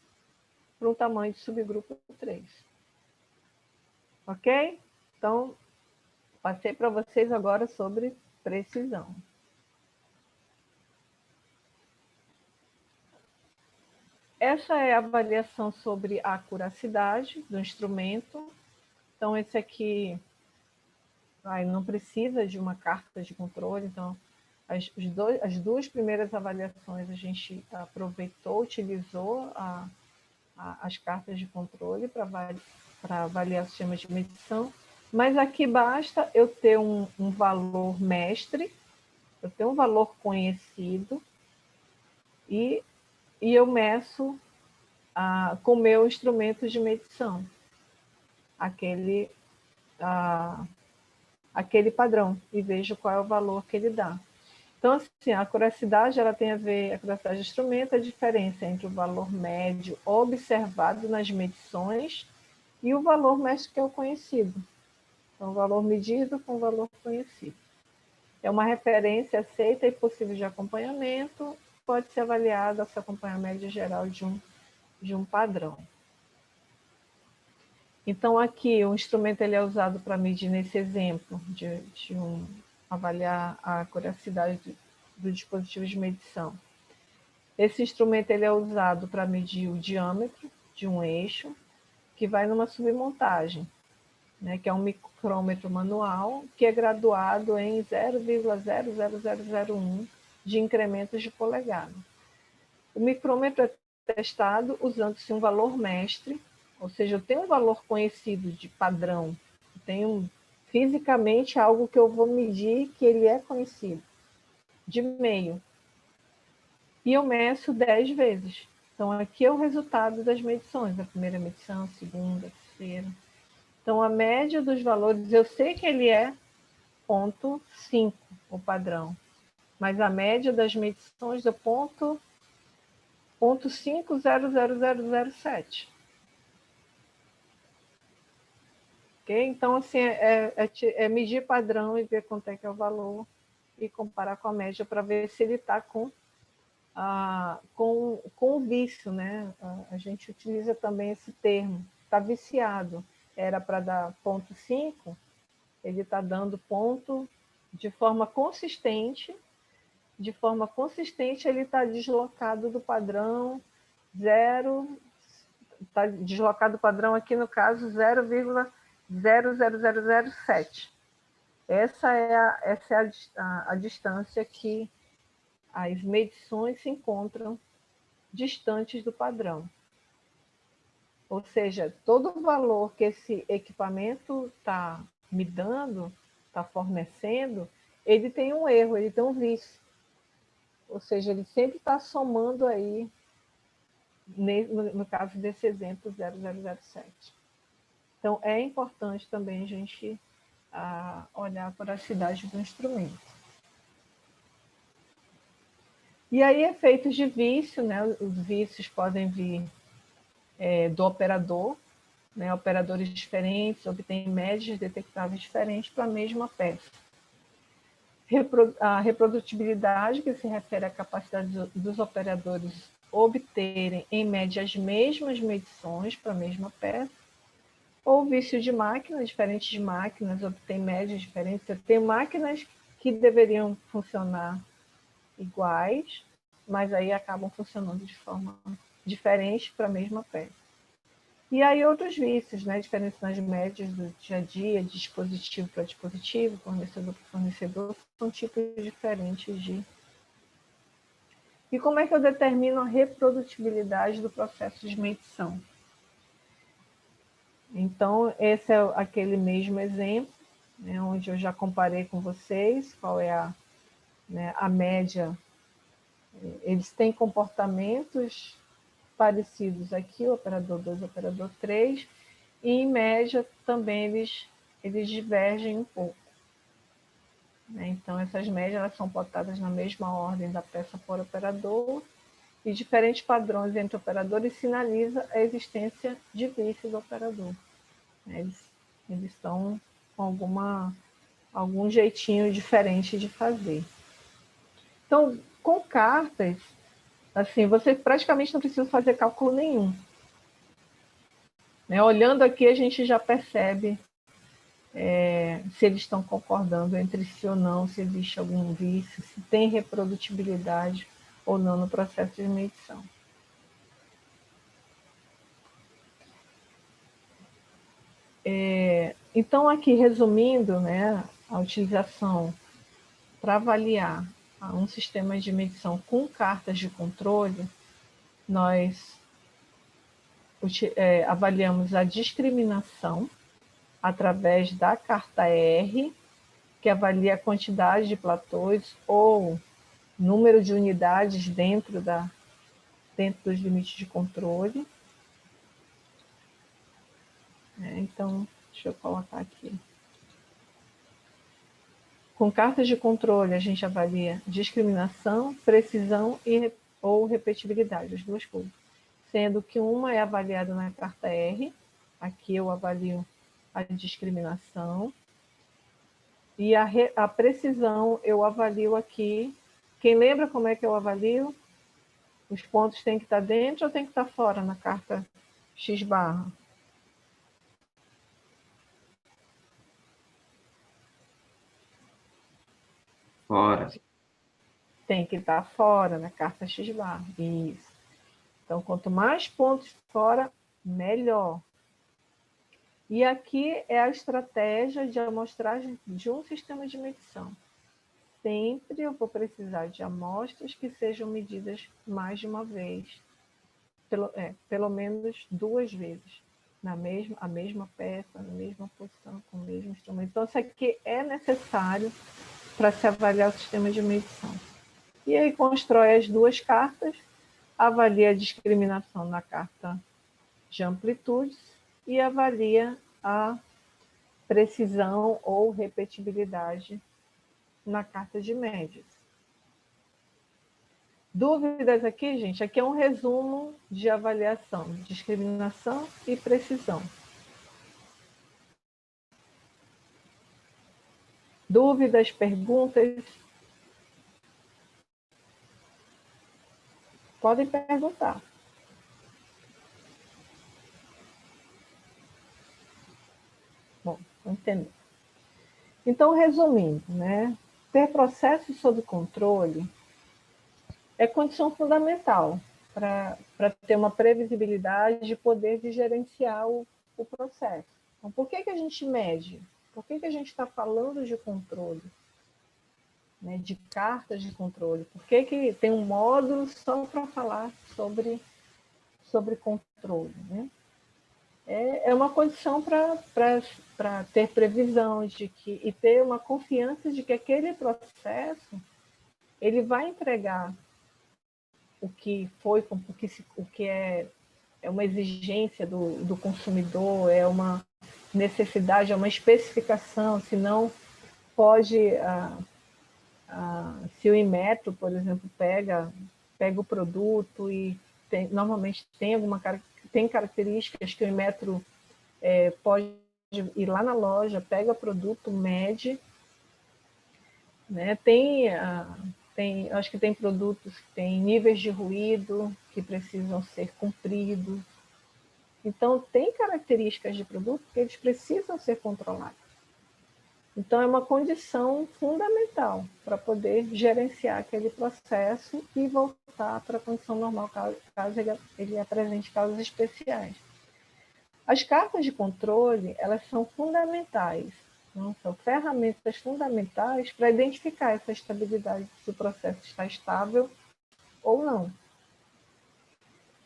para um tamanho de subgrupo 3. Ok? Então, passei para vocês agora sobre precisão. Essa é a avaliação sobre a acuracidade do instrumento. Então, esse aqui não precisa de uma carta de controle. Então, as duas primeiras avaliações a gente aproveitou, utilizou as cartas de controle para avaliar o sistema de medição. Mas aqui basta eu ter um valor mestre, eu tenho um valor conhecido e eu meço com o meu instrumento de medição aquele padrão e vejo qual é o valor que ele dá. Então, assim, a acuracidade ela tem a ver, a acuracidade do instrumento, a diferença entre o valor médio observado nas medições e o valor mestre que é o conhecido. Então, o valor medido com o valor conhecido. É uma referência aceita e possível de acompanhamento, pode ser avaliada esse acompanhamento geral de um padrão. Então, aqui, o instrumento ele é usado para medir, nesse exemplo, avaliar a acuracidade do dispositivo de medição. Esse instrumento ele é usado para medir o diâmetro de um eixo, que vai numa submontagem, né, que é um micrômetro manual, que é graduado em 0,00001 de incrementos de polegada. O micrômetro é testado usando-se um valor mestre, ou seja, eu tenho um valor conhecido de padrão, eu tenho fisicamente algo que eu vou medir que ele é conhecido, de meio. E eu meço 10 vezes. Então, aqui é o resultado das medições, a primeira medição, a segunda, a terceira. Então, a média dos valores, eu sei que ele é 0,5, o padrão, mas a média das medições é 0,500007. Okay? Então, assim, é medir padrão e ver quanto é que é o valor e comparar com a média para ver se ele está com o vício, né? A gente utiliza também esse termo, está viciado. Era para dar 0,5, ele está dando ponto de forma consistente. De forma consistente, ele está deslocado do padrão 0, está deslocado do padrão aqui no caso 0,00007. Essa é a distância que as medições se encontram distantes do padrão. Ou seja, todo o valor que esse equipamento está me dando, está fornecendo, ele tem um erro, ele tem um vício. Ou seja, ele sempre está somando aí, no caso desse exemplo, 0,007. Então, é importante também a gente olhar para a veracidade do instrumento. E aí, efeitos de vício, né? Os vícios podem vir do operador, né? Operadores diferentes obtêm médias detectáveis diferentes para a mesma peça. A reprodutibilidade, que se refere à capacidade dos operadores obterem, em média, as mesmas medições para a mesma peça. Ou vício de máquina, diferentes máquinas obtêm médias diferentes. Eu tenho máquinas que deveriam funcionar iguais, mas aí acabam funcionando de forma diferente para a mesma peça. E aí outros vícios, né? Diferenças nas médias do dia a dia, dispositivo para dispositivo, fornecedor para fornecedor, são tipos diferentes de... E como é que eu determino a reprodutibilidade do processo de medição? Então, esse é aquele mesmo exemplo, né, onde eu já comparei com vocês qual é a média. Eles têm comportamentos parecidos aqui, o operador 2 e o operador 3, e em média também eles divergem um pouco. Né? Então, essas médias elas são botadas na mesma ordem da peça por operador, e diferentes padrões entre operadores sinaliza a existência de vício do operador. Eles estão com algum jeitinho diferente de fazer. Então, com cartas, assim, você praticamente não precisa fazer cálculo nenhum. Né? Olhando aqui, a gente já percebe se eles estão concordando entre si ou não, se existe algum vício, se tem reprodutibilidade ou não no processo de medição. Então, aqui, resumindo, né, a utilização para avaliar um sistema de medição com cartas de controle, nós avaliamos a discriminação através da carta R, que avalia a quantidade de platôs ou número de unidades dentro dos limites de controle. Então, deixa eu colocar aqui. Com cartas de controle, a gente avalia discriminação, precisão ou repetibilidade, as duas coisas. Sendo que uma é avaliada na carta R, aqui eu avalio a discriminação, e a precisão eu avalio aqui. Quem lembra como é que eu avalio? Os pontos têm que estar dentro ou têm que estar fora na carta X barra? Fora. Tem que estar fora na carta X barra. Isso. Então, quanto mais pontos fora, melhor. E aqui é a estratégia de amostragem de um sistema de medição. Sempre eu vou precisar de amostras que sejam medidas mais de uma vez. pelo menos 2 vezes, a mesma peça, na mesma posição, com o mesmo instrumento. Então, isso aqui é necessário para se avaliar o sistema de medição. E aí constrói as 2 cartas, avalia a discriminação na carta de amplitudes e avalia a precisão ou repetibilidade na carta de médias. Dúvidas aqui, gente? Aqui é um resumo de avaliação, discriminação e precisão. Dúvidas, perguntas? Podem perguntar. Bom, entendeu. Então, resumindo, né? Ter processos sob controle é condição fundamental para ter uma previsibilidade e poder de gerenciar o processo. Então, por que a gente mede? Por que a gente está falando de controle? Né, de cartas de controle? Por que tem um módulo só para falar sobre controle? Né? É uma condição para ter previsão de que, e ter uma confiança de que aquele processo ele vai entregar o que foi, o que é uma exigência do consumidor, é uma necessidade, é uma especificação, senão pode, se o Inmetro, por exemplo, pega o produto e normalmente tem características que o Inmetro pode ir lá na loja, pega o produto, mede, né? Acho que tem produtos que têm níveis de ruído que precisam ser cumpridos. Então, tem características de produto que eles precisam ser controlados. Então, é uma condição fundamental para poder gerenciar aquele processo e voltar para a condição normal, caso ele apresente casos especiais. As cartas de controle, elas são fundamentais, não? São ferramentas fundamentais para identificar essa estabilidade, se o processo está estável ou não.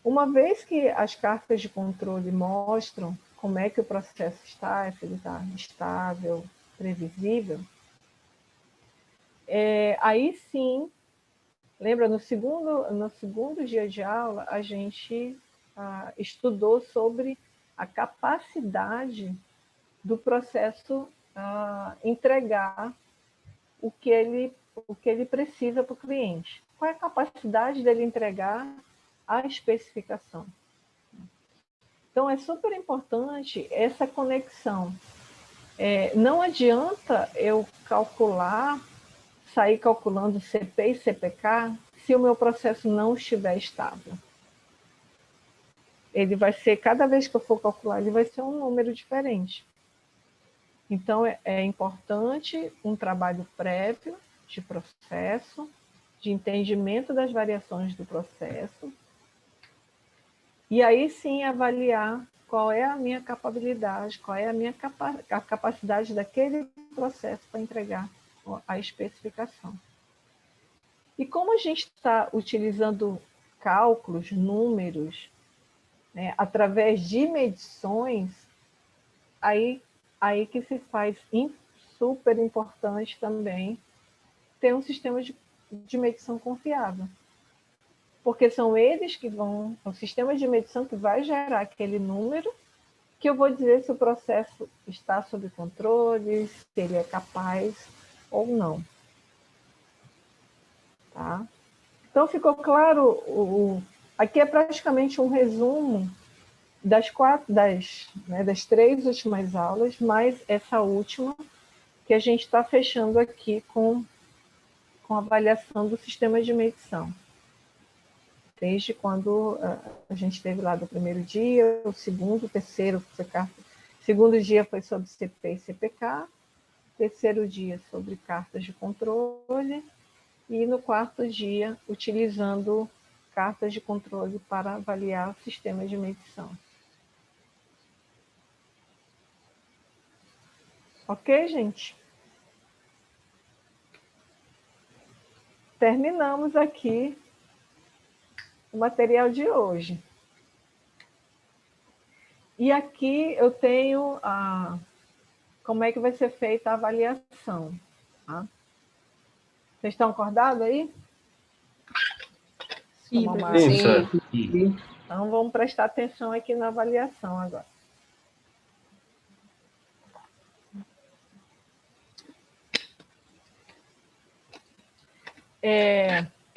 Uma vez que as cartas de controle mostram como é que o processo está, se ele está estável, previsível, aí sim, lembra, no segundo dia de aula, a gente estudou sobre a capacidade do processo entregar o que ele precisa para o cliente. Qual é a capacidade dele entregar a especificação? Então, é super importante essa conexão. Não adianta eu sair calculando CP e CPK se o meu processo não estiver estável. Ele vai ser, cada vez que eu for calcular, ele vai ser um número diferente. Então, é importante um trabalho prévio de processo, de entendimento das variações do processo, e aí sim avaliar qual é a minha capacidade, qual é a capacidade daquele processo para entregar a especificação. E como a gente está utilizando cálculos, números, né, através de medições, aí que se faz super importante também ter um sistema de medição confiável. Porque são eles que o sistema de medição que vai gerar aquele número que eu vou dizer se o processo está sob controle, se ele é capaz ou não. Tá? Então, ficou claro, aqui é praticamente um resumo das 3 últimas aulas, mais essa última, que a gente está fechando aqui com a avaliação do sistema de medição. Desde quando a gente esteve lá do primeiro dia, o segundo, o terceiro, segundo dia foi sobre CP e CPK, terceiro dia sobre cartas de controle, e no quarto dia, utilizando cartas de controle para avaliar o sistema de medição. Ok, gente? Terminamos aqui o material de hoje. E aqui eu tenho como é que vai ser feita a avaliação. Tá? Vocês estão acordados aí? Sim, Tomar uma professor. água. Então, vamos prestar atenção aqui na avaliação agora.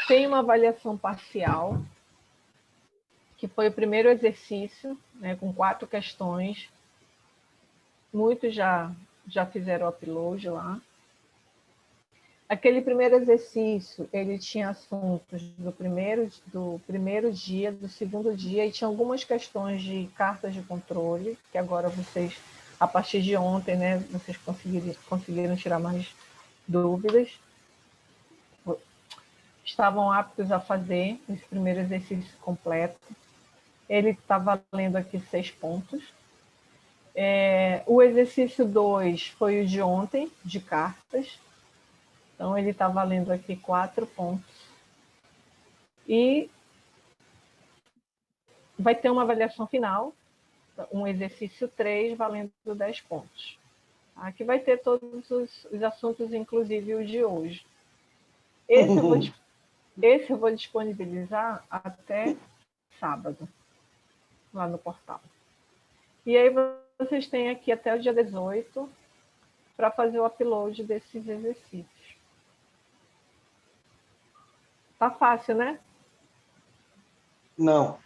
Tem uma avaliação parcial, que foi o primeiro exercício, né, com 4 questões. Muitos já fizeram o upload lá. Aquele primeiro exercício, ele tinha assuntos do primeiro dia, do segundo dia, e tinha algumas questões de cartas de controle, que agora vocês, a partir de ontem, né, vocês conseguiram tirar mais dúvidas. Estavam aptos a fazer esse primeiro exercício completo. Ele está valendo aqui 6 pontos. O exercício 2 foi o de ontem, de cartas. Então, ele está valendo aqui 4 pontos. E vai ter uma avaliação final, um exercício 3, valendo 10 pontos. Aqui vai ter todos os assuntos, inclusive o de hoje. Esse eu vou disponibilizar até sábado, lá no portal. E aí vocês têm aqui até o dia 18 para fazer o upload desses exercícios. Tá fácil, né? Não.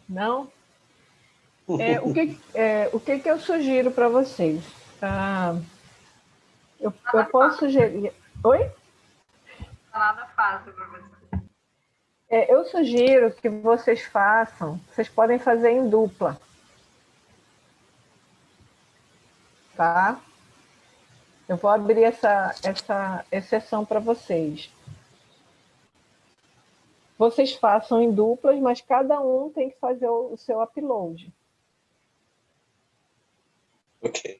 Não? O que eu sugiro para vocês? Eu posso sugerir... Oi? Nada fácil, professor. Eu sugiro que vocês podem fazer em dupla. Tá? Eu vou abrir essa exceção para vocês. Vocês façam em duplas, mas cada um tem que fazer o seu upload. Ok.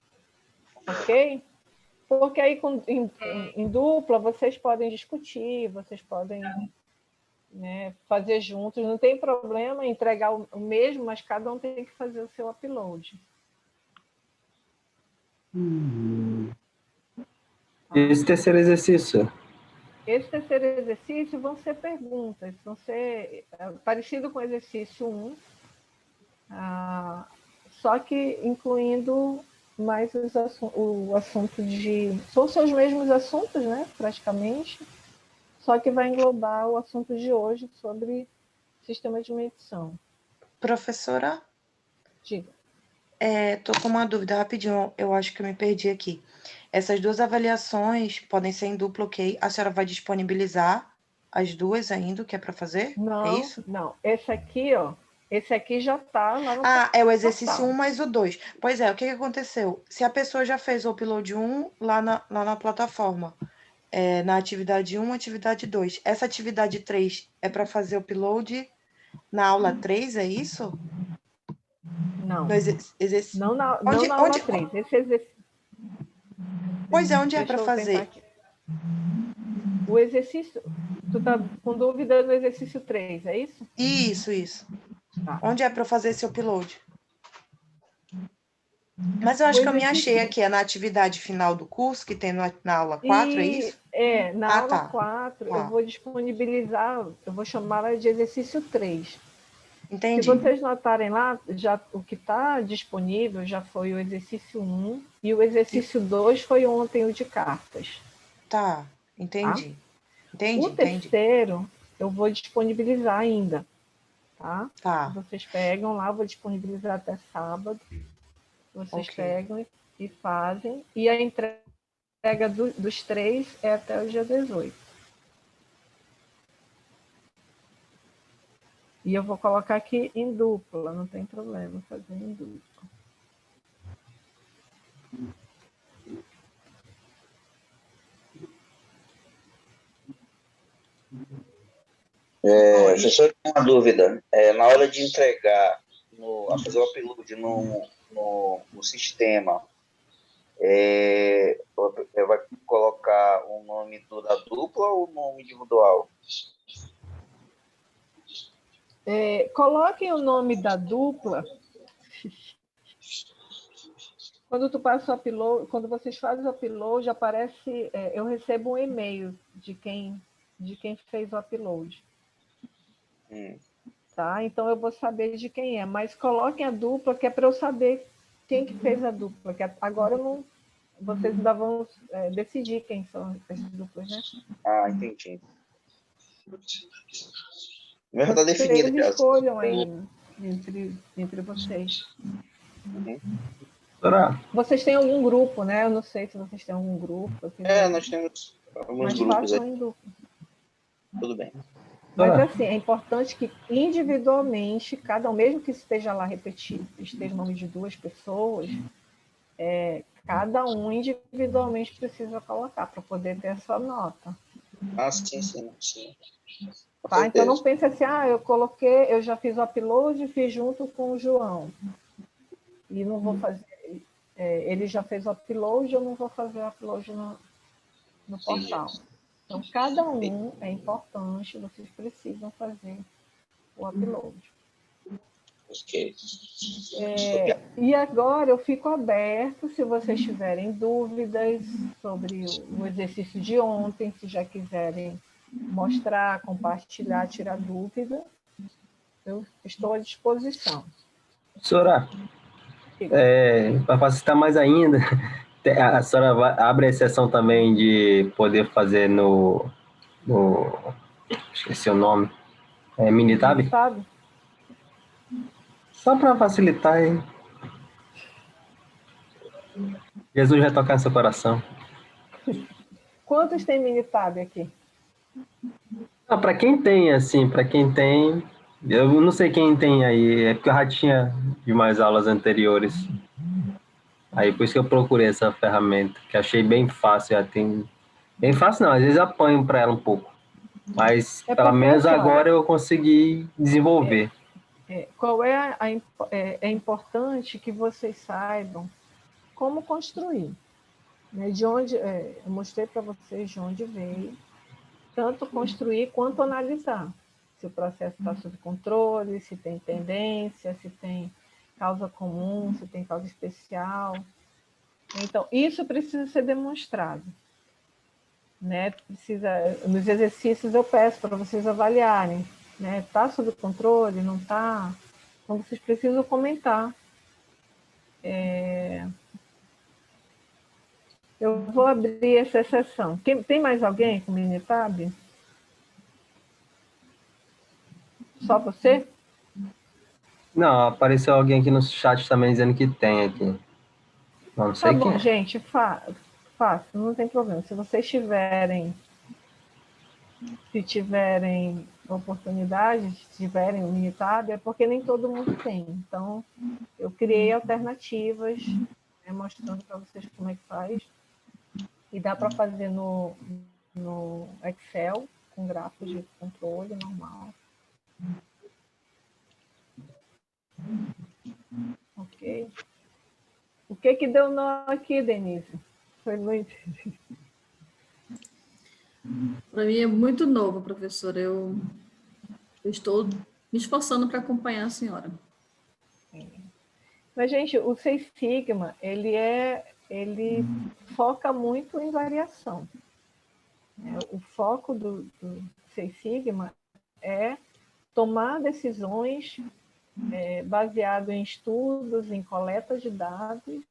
Ok? Porque aí em dupla vocês podem discutir, vocês podem, né, fazer juntos. Não tem problema entregar o mesmo, mas cada um tem que fazer o seu upload. Esse terceiro exercício. Esse terceiro exercício vão ser perguntas, vão ser parecido com o exercício 1, só que incluindo mais o assunto de... São os mesmos assuntos, né, praticamente, só que vai englobar o assunto de hoje sobre sistema de medição. Professora, Diga. Estou com uma dúvida rapidinho, eu acho que eu me perdi aqui. Essas 2 avaliações podem ser em duplo, ok? A senhora vai disponibilizar as 2 ainda, que é para fazer? Não, é isso? Não. Esse aqui já está lá no é o exercício portal. 1 mais o 2. Pois é, o que aconteceu? Se a pessoa já fez o upload 1 lá na plataforma, na atividade 1, atividade 2, essa atividade 3 é para fazer o upload na aula 3, é isso? Não. No Não na aula 3. Esse exercício... Pois é, onde é para fazer? O exercício... Tu tá com dúvida no exercício 3, é isso? Isso. Tá. Onde é para fazer esse upload? Mas eu acho que eu me achei aqui, é na atividade final do curso, que tem na aula 4, é isso? Na aula 4, eu vou disponibilizar, eu vou chamar de exercício 3. Entendi. Se vocês notarem lá, o que está disponível já foi o exercício 1 e o exercício 2 foi ontem o de cartas. Tá, entendi. Tá? Entendi. Terceiro, eu vou disponibilizar ainda. Tá. Vocês pegam lá, vou disponibilizar até sábado. Vocês pegam e fazem. E a entrega dos 3 é até o dia 18. E eu vou colocar aqui em dupla, não tem problema fazer em dupla. Professor, tem uma dúvida. Na hora de entregar, a fazer o upload no sistema, vai colocar o nome da dupla ou o nome individual? Coloquem o nome da dupla Quando tu passa o upload, quando vocês fazem o upload, aparece, eu recebo um e-mail de quem fez o upload. Tá? Então eu vou saber de quem é, mas coloquem a dupla, que é para eu saber quem que fez a dupla, que agora eu não, vocês ainda vão decidir quem são as duplas, né? Ah, entendi. Meu já tá definido Vocês já. escolham aí entre vocês. Doutora, Vocês têm algum grupo, né? Eu não sei se vocês têm algum grupo. Nós temos alguns Mas grupos façam aqui. em grupo. Tudo bem. Mas doutora, assim, é importante que individualmente, cada um, mesmo que esteja lá repetido, esteja o nome de 2 pessoas, cada um individualmente precisa colocar para poder ter essa nota. Ah, sim. Com Tá? Então não certeza. pense assim, eu coloquei, eu já fiz o upload e fiz junto com o João. E não vou fazer. Ele já fez o upload, eu não vou fazer o upload no portal. Então, cada um é importante, vocês precisam fazer o upload. Ok. E agora eu fico aberto se vocês tiverem dúvidas sobre o exercício de ontem, se já quiserem mostrar, compartilhar, tirar dúvida, eu estou à disposição. professora, para facilitar mais ainda, a senhora abre a exceção também de poder fazer no esqueci o nome, Minitab? Sabe? Só para facilitar, hein? Jesus vai tocar no seu coração. Quantos tem Minitab aqui? Para quem tem, assim, para quem tem, eu não sei quem tem aí, é porque eu já tinha de mais aulas anteriores. Aí por isso que eu procurei essa ferramenta, que achei bem fácil, já tem... Bem fácil não, às vezes apanho para ela um pouco. Mas pelo menos assim, agora eu consegui desenvolver. É importante que vocês saibam como construir. Né? Eu mostrei para vocês de onde veio, tanto construir quanto analisar. Se o processo está sob controle, se tem tendência, se tem causa comum, se tem causa especial. Então, isso precisa ser demonstrado. Né? Nos exercícios eu peço para vocês avaliarem. Está sob controle, não está? Então, vocês precisam comentar. Eu vou abrir essa exceção. Tem mais alguém com Minitab? Só você? Não, apareceu alguém aqui no chat também dizendo que tem aqui. Não sei Tá bom, quem é. gente, fácil, não tem problema. Se vocês tiverem oportunidade, se tiverem o Minitab, é porque nem todo mundo tem. Então, eu criei alternativas, mostrando para vocês como é que faz. E dá para fazer no Excel, com gráficos de controle normal. Ok. O que deu nó aqui, Denise? Foi muito... Para mim é muito novo, professora. Eu estou me esforçando para acompanhar a senhora. Mas, gente, o Seis Sigma, ele foca muito em variação. O foco do Seis Sigma é tomar decisões baseado em estudos, em coleta de dados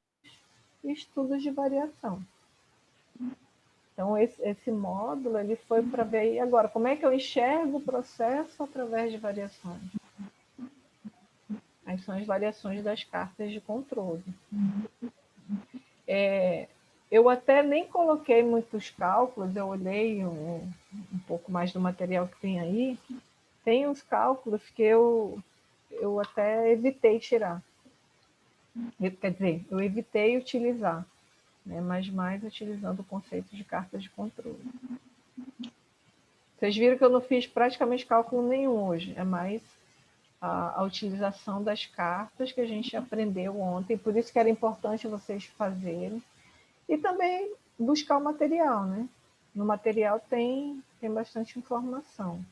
e estudos de variação. Então, esse módulo ele foi para ver agora como é que eu enxergo o processo através de variações. Aí são as variações das cartas de controle. Eu até nem coloquei muitos cálculos, eu olhei um pouco mais do material que tem aí. Tem uns cálculos que eu até evitei tirar. Quer dizer, eu evitei utilizar, mas mais utilizando o conceito de cartas de controle. Vocês viram que eu não fiz praticamente cálculo nenhum hoje, é mais a utilização das cartas que a gente aprendeu ontem, por isso que era importante vocês fazerem. E também buscar o material, né? No material tem bastante informação.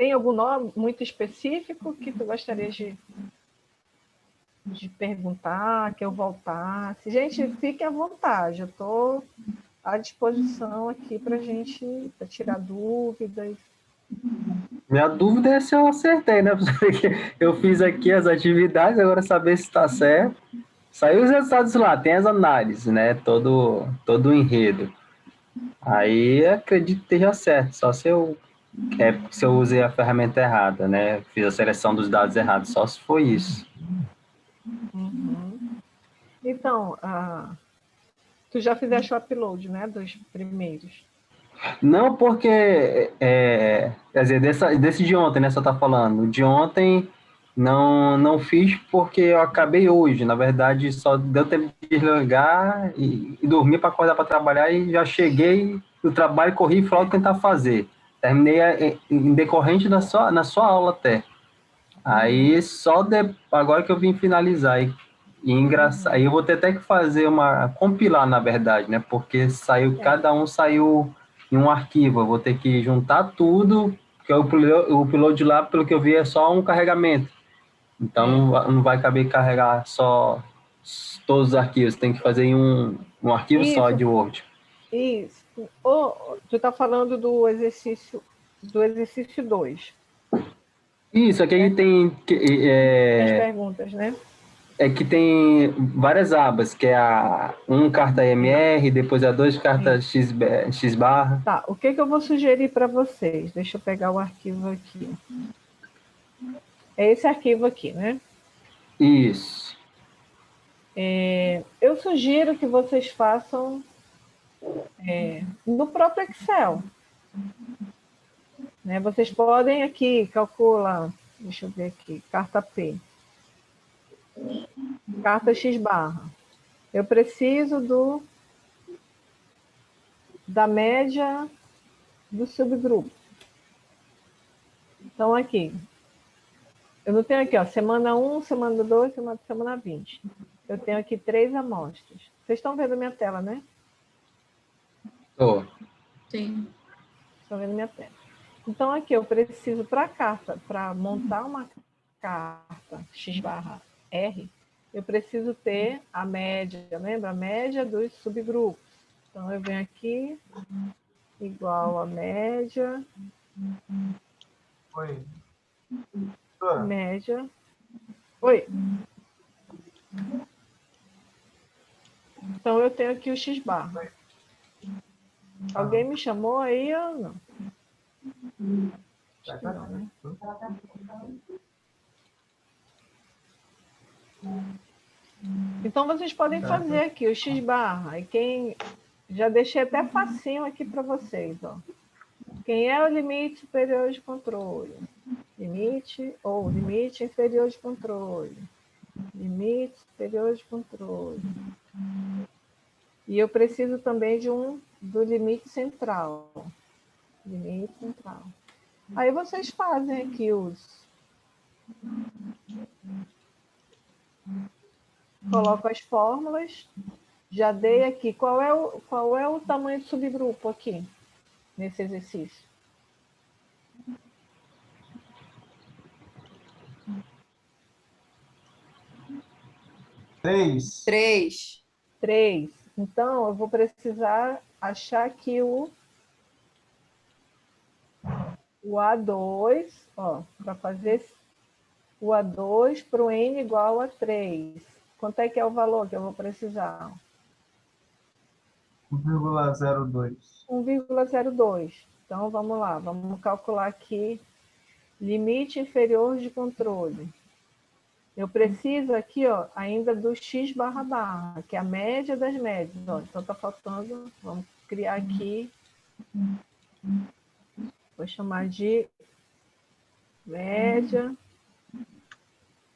Tem algum nome muito específico que tu gostaria de perguntar, que eu voltasse? Gente, fique à vontade, eu estou à disposição aqui para pra tirar dúvidas. Minha dúvida é se eu acertei, né? Porque eu fiz aqui as atividades, agora saber se está certo. Saiu os resultados lá, tem as análises, né? Todo o enredo. Aí acredito que esteja certo, só se eu usei a ferramenta errada, né? Fiz a seleção dos dados errados, só se foi isso. Uhum. Então, tu já fizeste o upload, né, dos primeiros? Não porque, quer dizer, desse de ontem, né, você tá falando. De ontem não fiz porque eu acabei hoje. Na verdade, só deu tempo de desligar e dormir para acordar para trabalhar e já cheguei do trabalho, corri e falei tentar fazer. Terminei em decorrente na sua aula até. Aí agora que eu vim finalizar. Aí eu vou ter até que fazer compilar, na verdade, né? Porque cada um saiu em um arquivo. Eu vou ter que juntar tudo, porque o upload lá, pelo que eu vi, é só um carregamento. Então não vai caber carregar só todos os arquivos, tem que fazer em um arquivo só de Word. Isso. Tu está falando do exercício 2. Isso, aqui tem As perguntas, né? É que tem várias abas, que é carta MR, depois a 2 carta X barra. Tá, o que eu vou sugerir para vocês? Deixa eu pegar o arquivo aqui. É esse arquivo aqui, né? Isso. Eu sugiro que vocês façam no próprio Excel. Né? Vocês podem aqui calcular, deixa eu ver aqui, carta P. Carta X barra. Eu preciso da média do subgrupo. Então, aqui. Eu não tenho aqui, ó, semana 1, semana 2, semana 20. Eu tenho aqui 3 amostras. Vocês estão vendo minha tela, né? Estou. Sim. Estão vendo minha tela. Então, aqui eu preciso para montar uma carta X barra R, eu preciso ter a média, lembra? A média dos subgrupos. Então, eu venho aqui, igual a média. Oi. Média. Oi. Então, eu tenho aqui o X barra. Alguém me chamou aí ou não? Acho que não, né? Então, vocês podem fazer aqui o X barra. E já deixei até facinho aqui para vocês, ó. Quem é o limite superior de controle? Limite inferior de controle. Limite superior de controle. E eu preciso também do limite central. Limite central. Aí vocês fazem aqui coloco as fórmulas. Já dei aqui. Qual é o tamanho do subgrupo aqui, nesse exercício? Três. Então, eu vou precisar achar aqui o A2, ó, para fazer o A2 para o N igual a 3. Quanto é que é o valor que eu vou precisar? 1,02. 1,02. Então, vamos lá, vamos calcular aqui limite inferior de controle. Eu preciso aqui, ó, ainda do X barra barra, que é a média das médias. Ó. Então, está faltando, vamos criar aqui, vou chamar de média,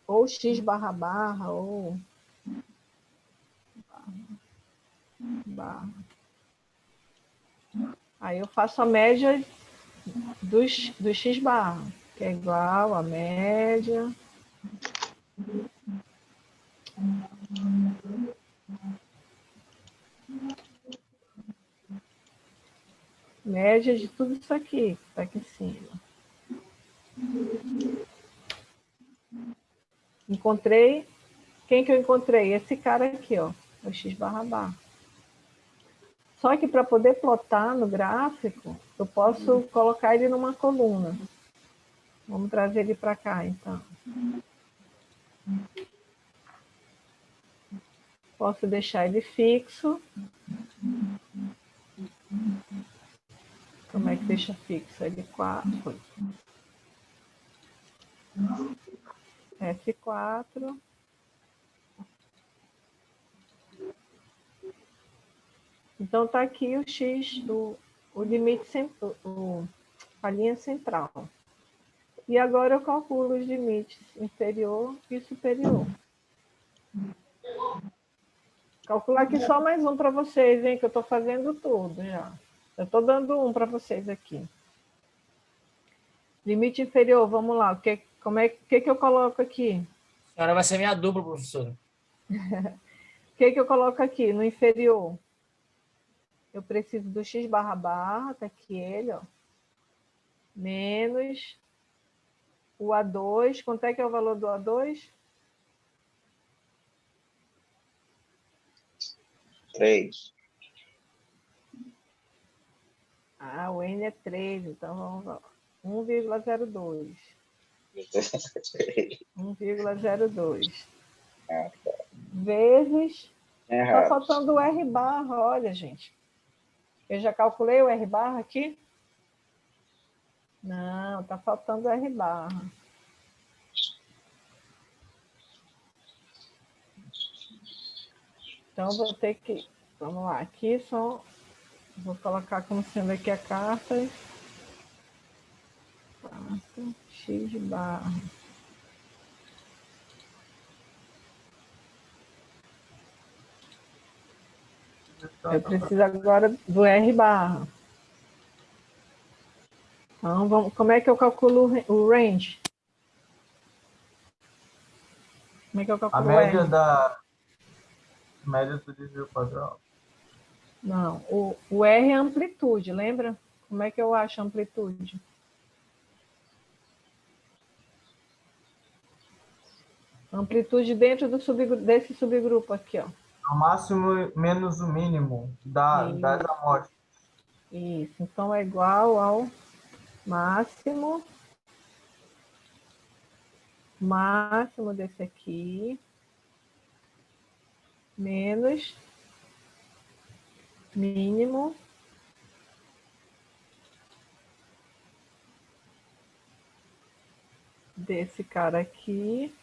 ou X barra barra, ou barra. Aí eu faço a média do X barra, que é igual a média de tudo isso aqui, que está aqui em cima. encontrei... Quem que eu encontrei? Esse cara aqui, ó, o x/barra. Só que para poder plotar no gráfico, eu posso colocar ele numa coluna. Vamos trazer ele para cá, então. Posso deixar ele fixo. Como é que deixa fixo? L4. F4. Então, está aqui o X, o limite, a linha central. E agora eu calculo os limites inferior e superior. Calcular aqui só mais um para vocês, hein, que eu estou fazendo tudo já. Eu estou dando um para vocês aqui. Limite inferior, vamos lá. O que eu coloco aqui? A senhora vai ser minha dupla, professora. O que eu coloco aqui no inferior? Eu preciso do x/barra, tá aqui ele, ó. Menos o A2. Quanto é que é o valor do A2? 3. Ah, o N é 3, então vamos lá. 1,02. 1,02. Vezes... Está faltando o R/, olha, gente. Eu já calculei o R/ aqui? Não, está faltando o R/. Então, vou ter que... Vamos lá, aqui são... Vou colocar como sendo aqui a carta. X/. Eu preciso agora do R/. Então, vamos, como é que eu calculo o range? Como é que eu calculo A média R? média do desvio padrão. Não, o R é amplitude, lembra? Como é que eu acho a amplitude? Amplitude dentro desse subgrupo aqui, ó. O máximo menos o mínimo das amostras. Isso, então é igual ao máximo desse aqui, menos mínimo desse cara aqui.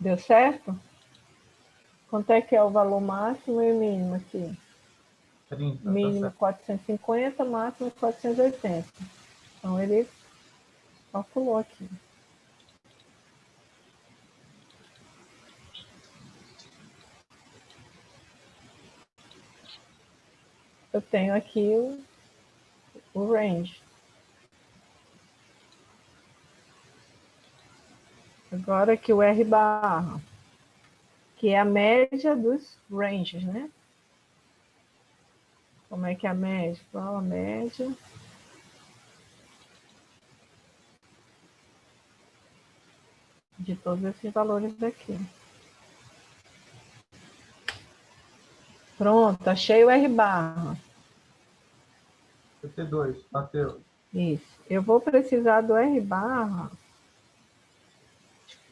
Deu certo? Quanto é que é o valor máximo e mínimo aqui? 30, mínimo tá 450, máximo 480. Então, ele calculou aqui. Eu tenho aqui o range. Agora aqui o R/, que é a média dos ranges, né? Como é que é a média? Qual a média? De todos esses valores daqui. Pronto, achei o R/. 52, bateu. Isso. Eu vou precisar do R/,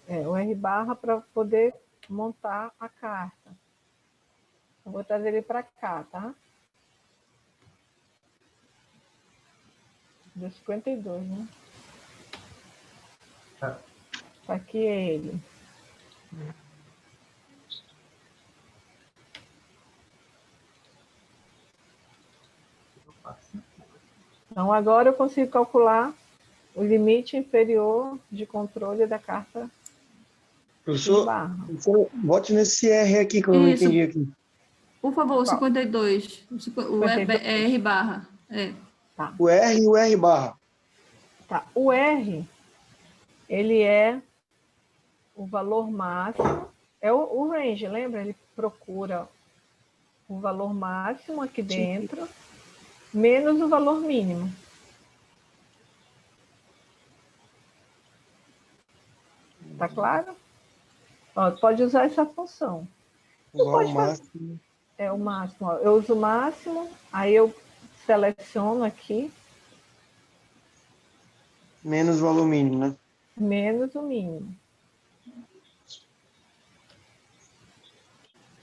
o R/ para poder montar a carta. Eu vou trazer ele para cá, tá? Deu 52, né? É. Tá aqui ele. Então, agora eu consigo calcular o limite inferior de controle da carta. Professor, bote nesse R aqui que eu não entendi aqui. Por favor, Qual? 52. O 52. R/. É. Tá. O R e o R/. Tá. O R, ele é o valor máximo, é o range, lembra? Ele procura o valor máximo aqui dentro, menos o valor mínimo. Tá claro? Ó, pode usar essa função. Igual ao máximo. É o máximo. Ó. Eu uso o máximo, aí eu seleciono aqui. Menos o valor mínimo, né? Menos o mínimo.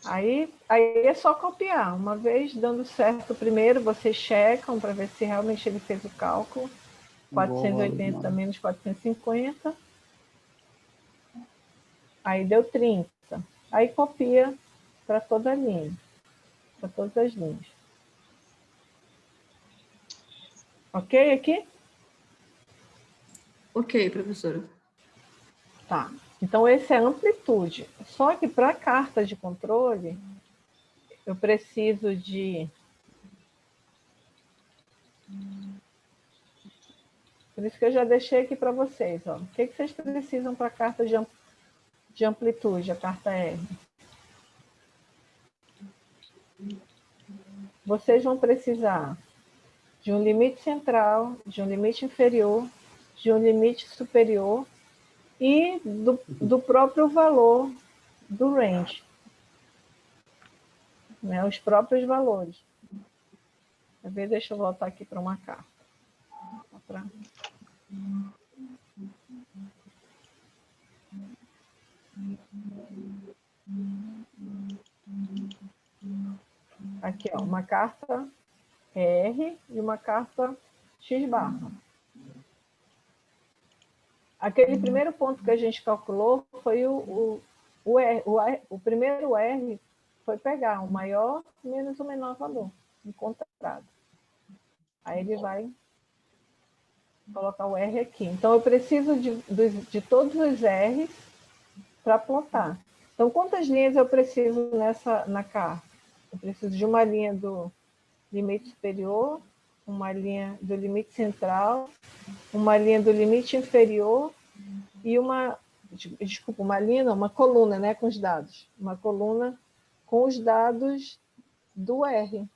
Aí é só copiar. Uma vez dando certo primeiro, vocês checam para ver se realmente ele fez o cálculo. 480 menos 450. Aí deu 30. Aí copia para toda a linha. Para todas as linhas. Ok aqui? Ok, professora. Tá. Então, esse é a amplitude. Só que para a carta de controle, eu preciso de... Por isso que eu já deixei aqui para vocês. Ó. O que vocês precisam para a carta de amplitude, a carta R? Vocês vão precisar de um limite central, de um limite inferior, de um limite superior e do próprio valor do range. Né? Os próprios valores. Deixa eu voltar aqui para uma carta. Aqui, ó, uma carta R e uma carta X barra. Aquele primeiro ponto que a gente calculou foi o primeiro R foi pegar o maior menos o menor valor encontrado. Aí ele vai colocar o R aqui. Então, eu preciso de todos os R's para plotar. Então, quantas linhas eu preciso na carta? Eu preciso de uma linha do limite superior, uma linha do limite central, uma linha do limite inferior e uma linha não, uma coluna, né, com os dados. Uma coluna com os dados do R.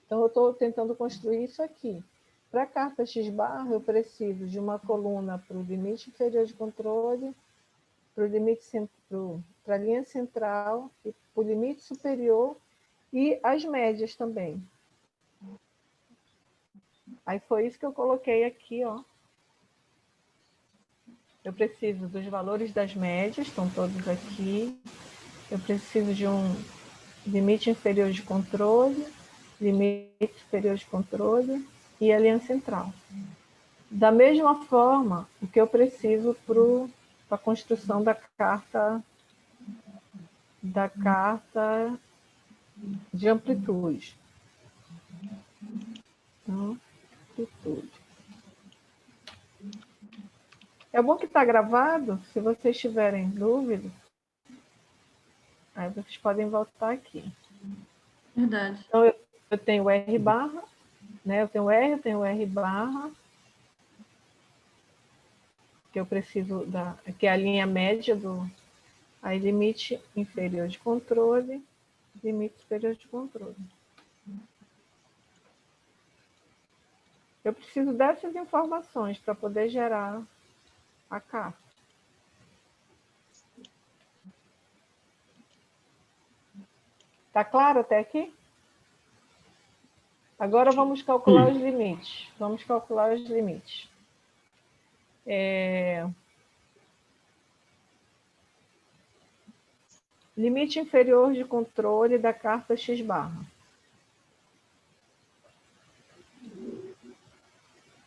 Então, eu estou tentando construir isso aqui. Para a carta X barra, eu preciso de uma coluna para o limite inferior de controle, para a linha central, e para o limite superior e as médias também. Aí foi isso que eu coloquei aqui, ó. Eu preciso dos valores das médias, estão todos aqui. Eu preciso de um limite inferior de controle, limite superior de controle e a linha central. Da mesma forma, o que eu preciso para a construção da carta de amplitude. Amplitude. É bom que está gravado, se vocês tiverem dúvida, aí vocês podem voltar aqui. Verdade. Então, eu tenho R barra, né? Eu tenho R barra, que eu preciso que é a linha média aí limite inferior de controle, limite superior de controle. Eu preciso dessas informações para poder gerar a carta. Tá claro até aqui? Agora vamos calcular os limites. Vamos calcular os limites. Limite inferior de controle da carta X barra.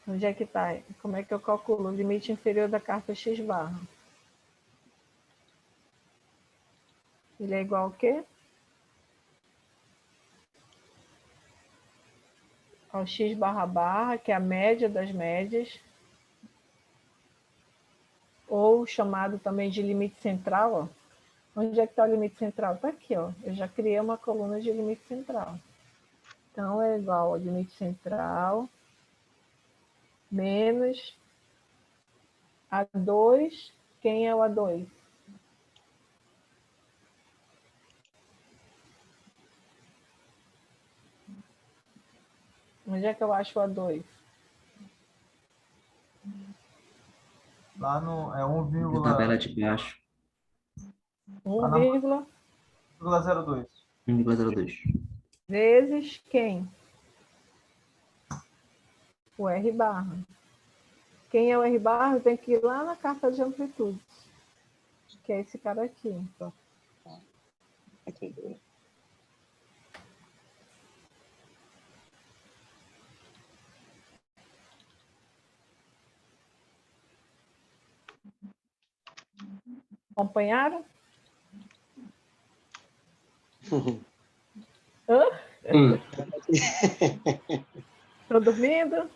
Onde é que está? Como é que eu calculo o limite inferior da carta X barra? Ele é igual ao quê? Ao X barra barra, que é a média das médias, ou chamado também de limite central. Ó. Onde é que está o limite central? Está aqui, ó. Eu já criei uma coluna de limite central. Então, é igual ao limite central menos A2. Quem é o A2? Onde é que eu acho o A2? Lá no é Na tabela de baixo. 1,02. 1,02. Vezes quem? O R barra. Quem é o R barra tem que ir lá na carta de amplitude, que é esse cara aqui. Aqui. Acompanharam? Estão dormindo?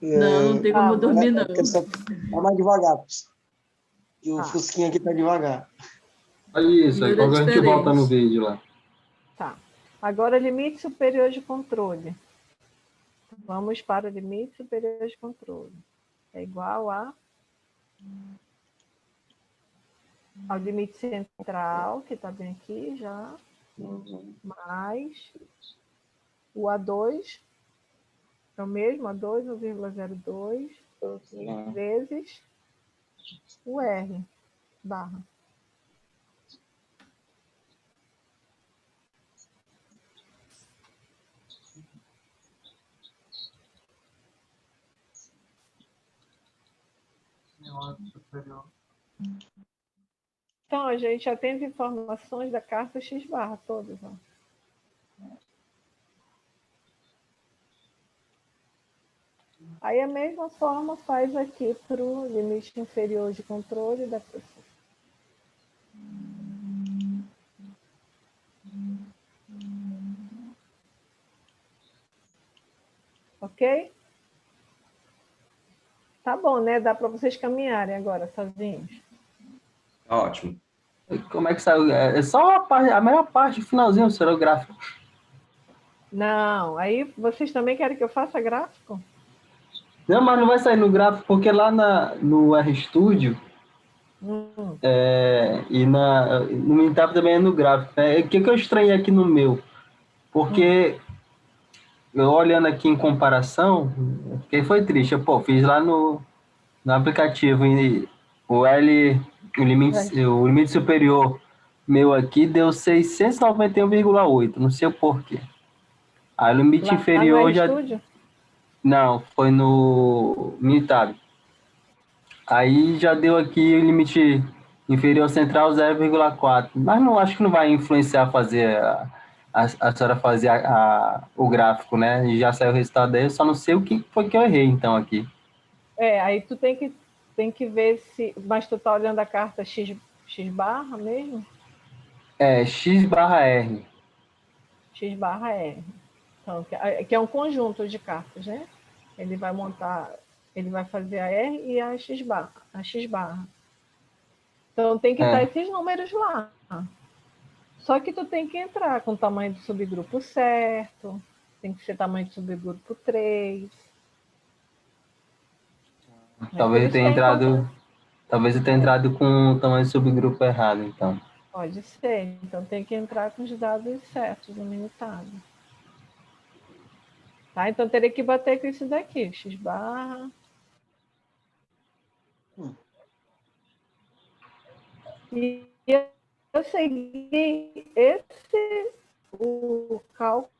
Não tem como dormir, não. Tá mais devagar. E o Fusquinha aqui tá devagar. Olha isso, aí quando a gente volta no vídeo lá. Tá. Agora, limite superior de controle. Vamos para o limite superior de controle. É igual ao limite central, que está bem aqui já, mais o A2, é o mesmo, A2, 1,02, vezes o R, barra. Então, a gente já tem as informações da carta X barra todas. Ó. Aí a mesma forma faz aqui para o limite inferior de controle da pessoa. Ok? Tá bom, né? Dá para vocês caminharem agora sozinhos. Ótimo. Como é que saiu? É só a melhor parte, o finalzinho, será o gráfico. Não, aí vocês também querem que eu faça gráfico? Não, mas não vai sair no gráfico, porque lá no RStudio e no Mintap também é no gráfico. Né? O que eu estranhei aqui no meu? Porque eu olhando aqui em comparação, porque foi triste. Eu, fiz lá no aplicativo e o limite superior meu aqui deu 691,8, não sei o porquê. Aí o limite inferior no já... RStudio? Não, foi no Minitab. Aí já deu aqui o limite inferior central 0,4. Mas não acho que não vai influenciar fazer a senhora fazer o gráfico, né? E já saiu o resultado aí, eu só não sei o que foi que eu errei então aqui. Aí tu tem que ver se... Mas tu tá olhando a carta X barra mesmo? É, X barra R. X barra R. Então, que é um conjunto de cartas, né? Ele vai montar, ele vai fazer a R e a X barra. Então tem que estar esses números lá. Só que tu tem que entrar com o tamanho do subgrupo certo, tem que ser tamanho de subgrupo 3. Talvez eu tenha entrado com o tamanho do subgrupo errado, então. Pode ser. Então tem que entrar com os dados certos no Minitab. Tá? Então teria que bater com isso daqui, X barra. E eu segui o cálculo.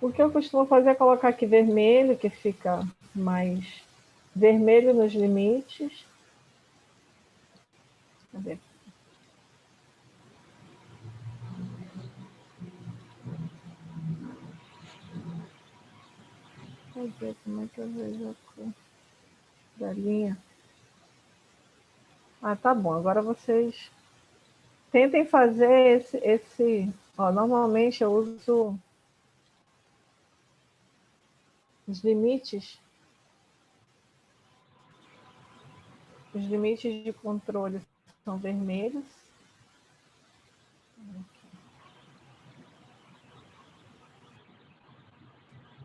O que eu costumo fazer é colocar aqui vermelho, que fica mais vermelho nos limites. Cadê? Cadê? Como é que eu vejo a cor da linha? Ah, tá bom. Agora vocês tentem fazer esse... Ó, normalmente eu uso os limites. Os limites de controle são vermelhos.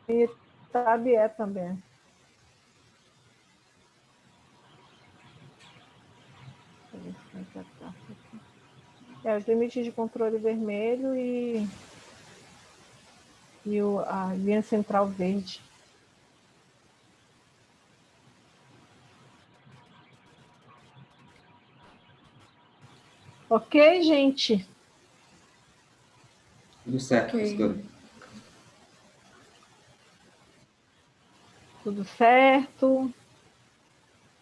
E tab é também. Os limites de controle vermelho e a linha central verde. Ok, gente? Tudo certo, professora. Tudo certo.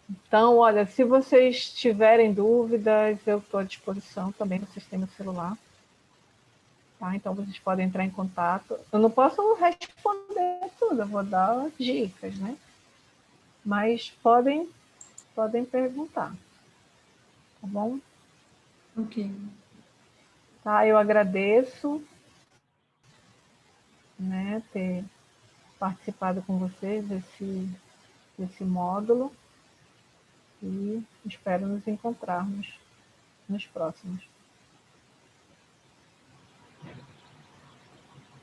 Então, olha, se vocês tiverem dúvidas, eu estou à disposição também, vocês têm meu celular. Tá? Então, vocês podem entrar em contato. Eu não posso responder tudo, eu vou dar dicas, né? Mas podem perguntar. Tá bom? Ok. Tá, eu agradeço, né, ter participado com vocês desse módulo e espero nos encontrarmos nos próximos.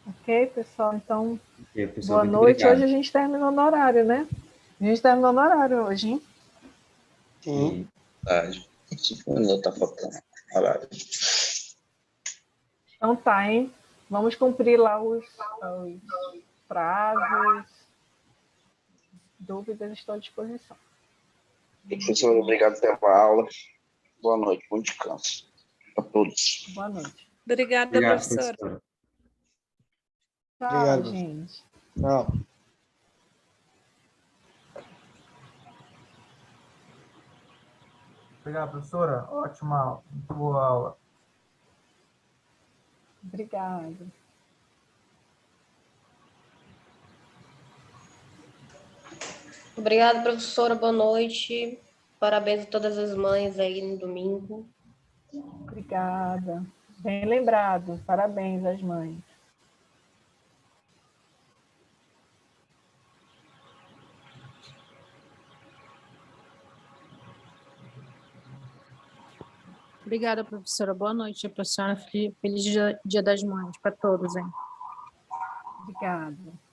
Ok, pessoal? Então, pessoal, boa muito noite. obrigado. Hoje a gente terminou no horário, né? A gente terminou no horário hoje, hein? Sim. Verdade. 5 minutos tá faltando. Horário. Então tá, hein? Vamos cumprir lá os prazos. Dúvidas, estou à disposição. Professor, obrigado pela aula. Boa noite, bom descanso a todos. Boa noite. Obrigada, Obrigado, professora. professora. Tchau, Obrigado. gente. Tchau. Obrigado, professora. Ótima aula. Muito boa aula. Obrigada. Obrigada, professora. Boa noite. Parabéns a todas as mães aí no domingo. Obrigada. Bem lembrado. Parabéns às mães. Obrigada, professora. Boa noite, professora. Feliz Dia das Mães para todos, hein? Obrigada.